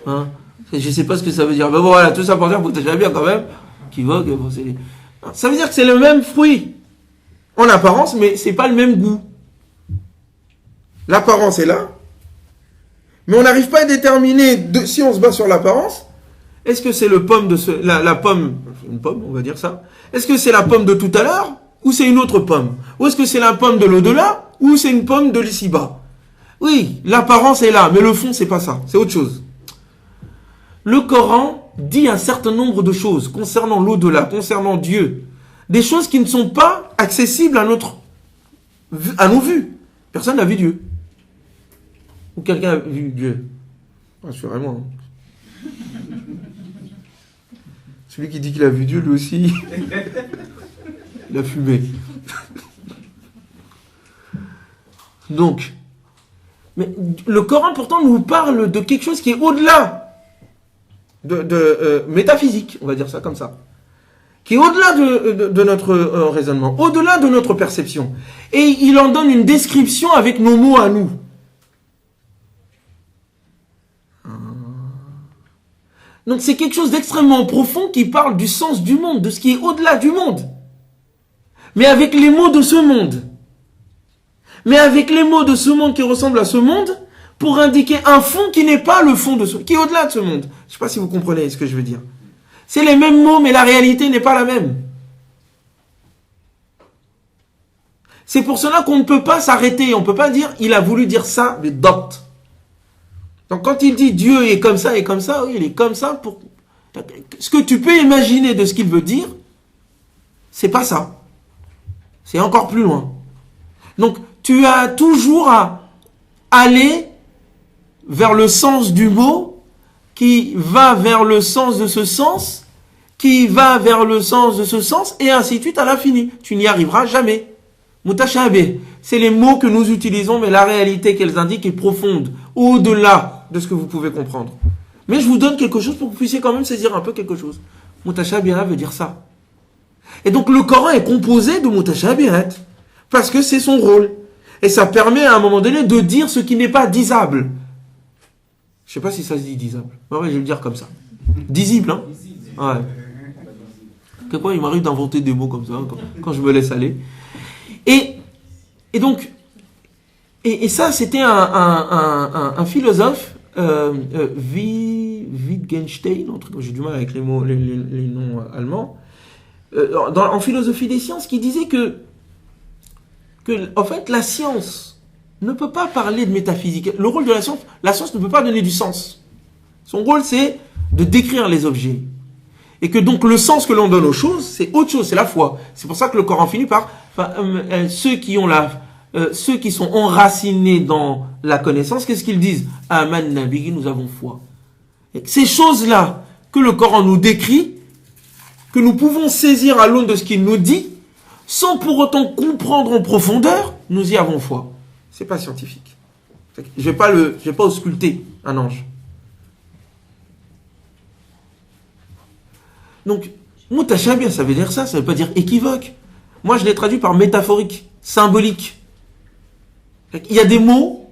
Speaker 1: Hein? Je sais pas ce que ça veut dire. Mais bon, voilà, tout ça pour dire mutashabiha quand même. Équivoque, bon, c'est... Ça veut dire que c'est le même fruit en apparence, mais c'est pas le même goût. L'apparence est là, mais on n'arrive pas à déterminer, si on se base sur l'apparence, est-ce que c'est le pomme de la pomme, une pomme, on va dire ça, est-ce que c'est la pomme de tout à l'heure, ou c'est une autre pomme? Ou est-ce que c'est la pomme de l'au-delà, ou c'est une pomme de l'ici-bas? Oui, l'apparence est là, mais le fond, c'est pas ça, c'est autre chose. Le Coran dit un certain nombre de choses concernant l'au-delà, concernant Dieu, des choses qui ne sont pas accessibles à nos vues. Personne n'a vu Dieu. Ou quelqu'un a vu Dieu? Rassurez-moi. Celui qui dit qu'il a vu Dieu, lui aussi, il a fumé. Donc, mais le Coran pourtant nous parle de quelque chose qui est au-delà de métaphysique, on va dire ça comme ça, qui est au-delà de notre raisonnement, au-delà de notre perception. Et il en donne une description avec nos mots à nous. Donc c'est quelque chose d'extrêmement profond qui parle du sens du monde, de ce qui est au-delà du monde. Mais avec les mots de ce monde. Mais avec les mots de ce monde qui ressemblent à ce monde, pour indiquer un fond qui n'est pas le fond de ce monde, qui est au-delà de ce monde. Je ne sais pas si vous comprenez ce que je veux dire. C'est les mêmes mots, mais la réalité n'est pas la même. C'est pour cela qu'on ne peut pas s'arrêter. On ne peut pas dire, il a voulu dire ça, mais dot. Donc quand il dit Dieu est comme ça et comme ça, oui, il est comme ça pour... Ce que tu peux imaginer de ce qu'il veut dire, c'est pas ça. C'est encore plus loin. Donc tu as toujours à aller vers le sens du mot, qui va vers le sens de ce sens, qui va vers le sens de ce sens, et ainsi de suite à l'infini. Tu n'y arriveras jamais. Mutashabih, c'est les mots que nous utilisons, mais la réalité qu'elles indiquent est profonde, au-delà de ce que vous pouvez comprendre. Mais je vous donne quelque chose pour que vous puissiez quand même saisir un peu quelque chose. Mutashabihat veut dire ça. Et donc le Coran est composé de mutashabihat, parce que c'est son rôle. Et ça permet à un moment donné de dire ce qui n'est pas disable. Je sais pas si ça se dit disable. Ouais, je vais le dire comme ça. Disible, hein? Ouais. Quelquefois, il m'arrive d'inventer des mots comme ça, quand je me laisse aller. Et donc, et ça, c'était un philosophe, Wittgenstein, j'ai du mal avec les mots, les noms allemands, en philosophie des sciences, qui disait que, en fait, la science ne peut pas parler de métaphysique. Le rôle de la science ne peut pas donner du sens. Son rôle, c'est de décrire les objets. Et que donc le sens que l'on donne aux choses, c'est autre chose, c'est la foi. C'est pour ça que le Coran finit par ceux qui sont enracinés dans la connaissance, qu'est-ce qu'ils disent? Aman Nabi, nous avons foi. Et ces choses-là que le Coran nous décrit, que nous pouvons saisir à l'aune de ce qu'il nous dit, sans pour autant comprendre en profondeur, nous y avons foi. C'est pas scientifique. Je vais pas ausculter un ange. Donc, mutashabih, ça veut dire ça veut pas dire équivoque. Moi, je l'ai traduit par métaphorique, symbolique. Il y a des mots,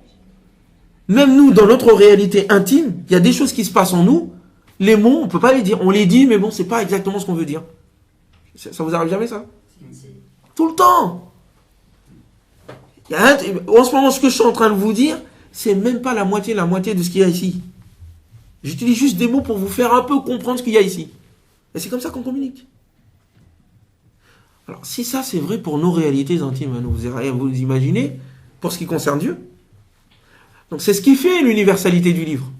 Speaker 1: même nous, dans notre réalité intime, il y a des choses qui se passent en nous, les mots, on peut pas les dire. On les dit, mais bon, c'est pas exactement ce qu'on veut dire. Ça vous arrive jamais, ça? Tout le temps. En ce moment, ce que je suis en train de vous dire, c'est même pas la moitié de ce qu'il y a ici. J'utilise juste des mots pour vous faire un peu comprendre ce qu'il y a ici. Et c'est comme ça qu'on communique. Alors, si ça c'est vrai pour nos réalités intimes, vous imaginez, pour ce qui concerne Dieu, Donc c'est ce qui fait l'universalité du livre.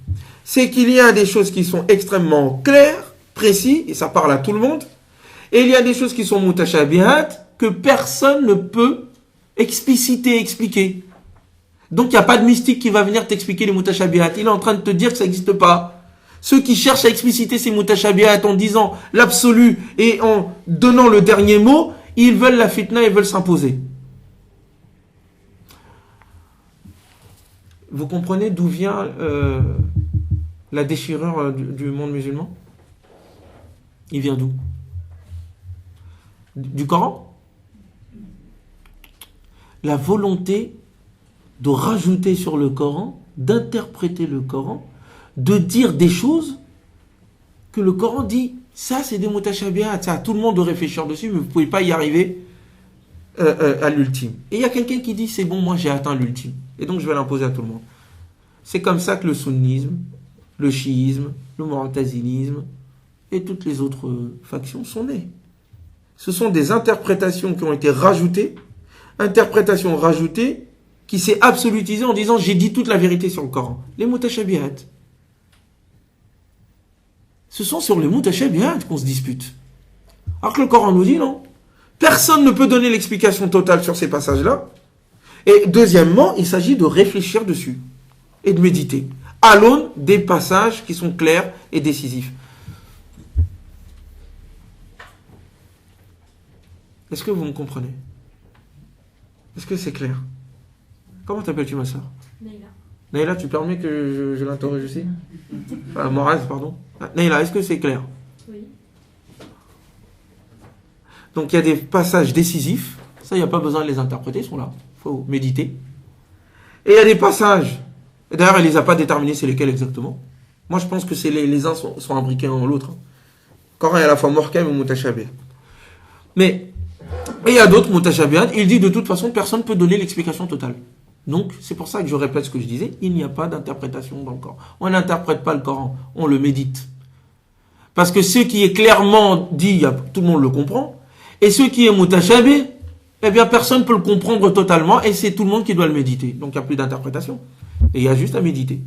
Speaker 1: C'est qu'il y a des choses qui sont extrêmement claires, précises, et ça parle à tout le monde, et il y a des choses qui sont mutashabihat, que personne ne peut expliciter, expliquer. Donc il n'y a pas de mystique qui va venir t'expliquer les mutashabihat. Il est en train de te dire que ça n'existe pas. Ceux qui cherchent à expliciter ces mutashabihat en disant l'absolu et en donnant le dernier mot, ils veulent la fitna, ils veulent s'imposer. Vous comprenez d'où vient la déchirure du monde musulman? Il vient d'où? Du Coran? La volonté de rajouter sur le Coran, d'interpréter le Coran, de dire des choses que le Coran dit, ça c'est des mutashabihat, ça tout le monde doit réfléchir dessus, mais vous ne pouvez pas y arriver à l'ultime. Et il y a quelqu'un qui dit, c'est bon, moi j'ai atteint l'ultime, et donc je vais l'imposer à tout le monde. C'est comme ça que le sunnisme, le chiisme, le mu'tazilisme et toutes les autres factions sont nées. Ce sont des interprétations qui ont été rajoutées, interprétations rajoutées, qui s'est absolutisée en disant j'ai dit toute la vérité sur le Coran. Les mutashabihat. Ce sont sur les mutashabihat qu'on se dispute. Alors que le Coran nous dit non. Personne ne peut donner l'explication totale sur ces passages-là. Et deuxièmement, il s'agit de réfléchir dessus et de méditer à l'aune des passages qui sont clairs et décisifs. Est-ce que vous me comprenez? Est-ce que c'est clair? Comment t'appelles-tu, ma soeur?
Speaker 5: Naïla.
Speaker 1: Naïla, tu permets que je l'interroge aussi? Enfin, Moraz, pardon. Naïla, est-ce que c'est clair?
Speaker 5: Oui.
Speaker 1: Donc il y a des passages décisifs, ça il n'y a pas besoin de les interpréter, ils sont là, il faut méditer. Et il y a des passages, et d'ailleurs elle ne les a pas déterminés, c'est lesquels exactement. Moi je pense que c'est les uns sont imbriqués en l'autre. Le Coran est à la fois muhkam et mutashabih. Mais il y a d'autres mutashabihat, il dit de toute façon personne ne peut donner l'explication totale. Donc c'est pour ça que je répète ce que je disais, il n'y a pas d'interprétation dans le Coran. On n'interprète pas le Coran, on le médite. Parce que ce qui est clairement dit, tout le monde le comprend. Et ce qui est mutashabih, eh bien personne ne peut le comprendre totalement et c'est tout le monde qui doit le méditer. Donc il n'y a plus d'interprétation. Et il y a juste à méditer.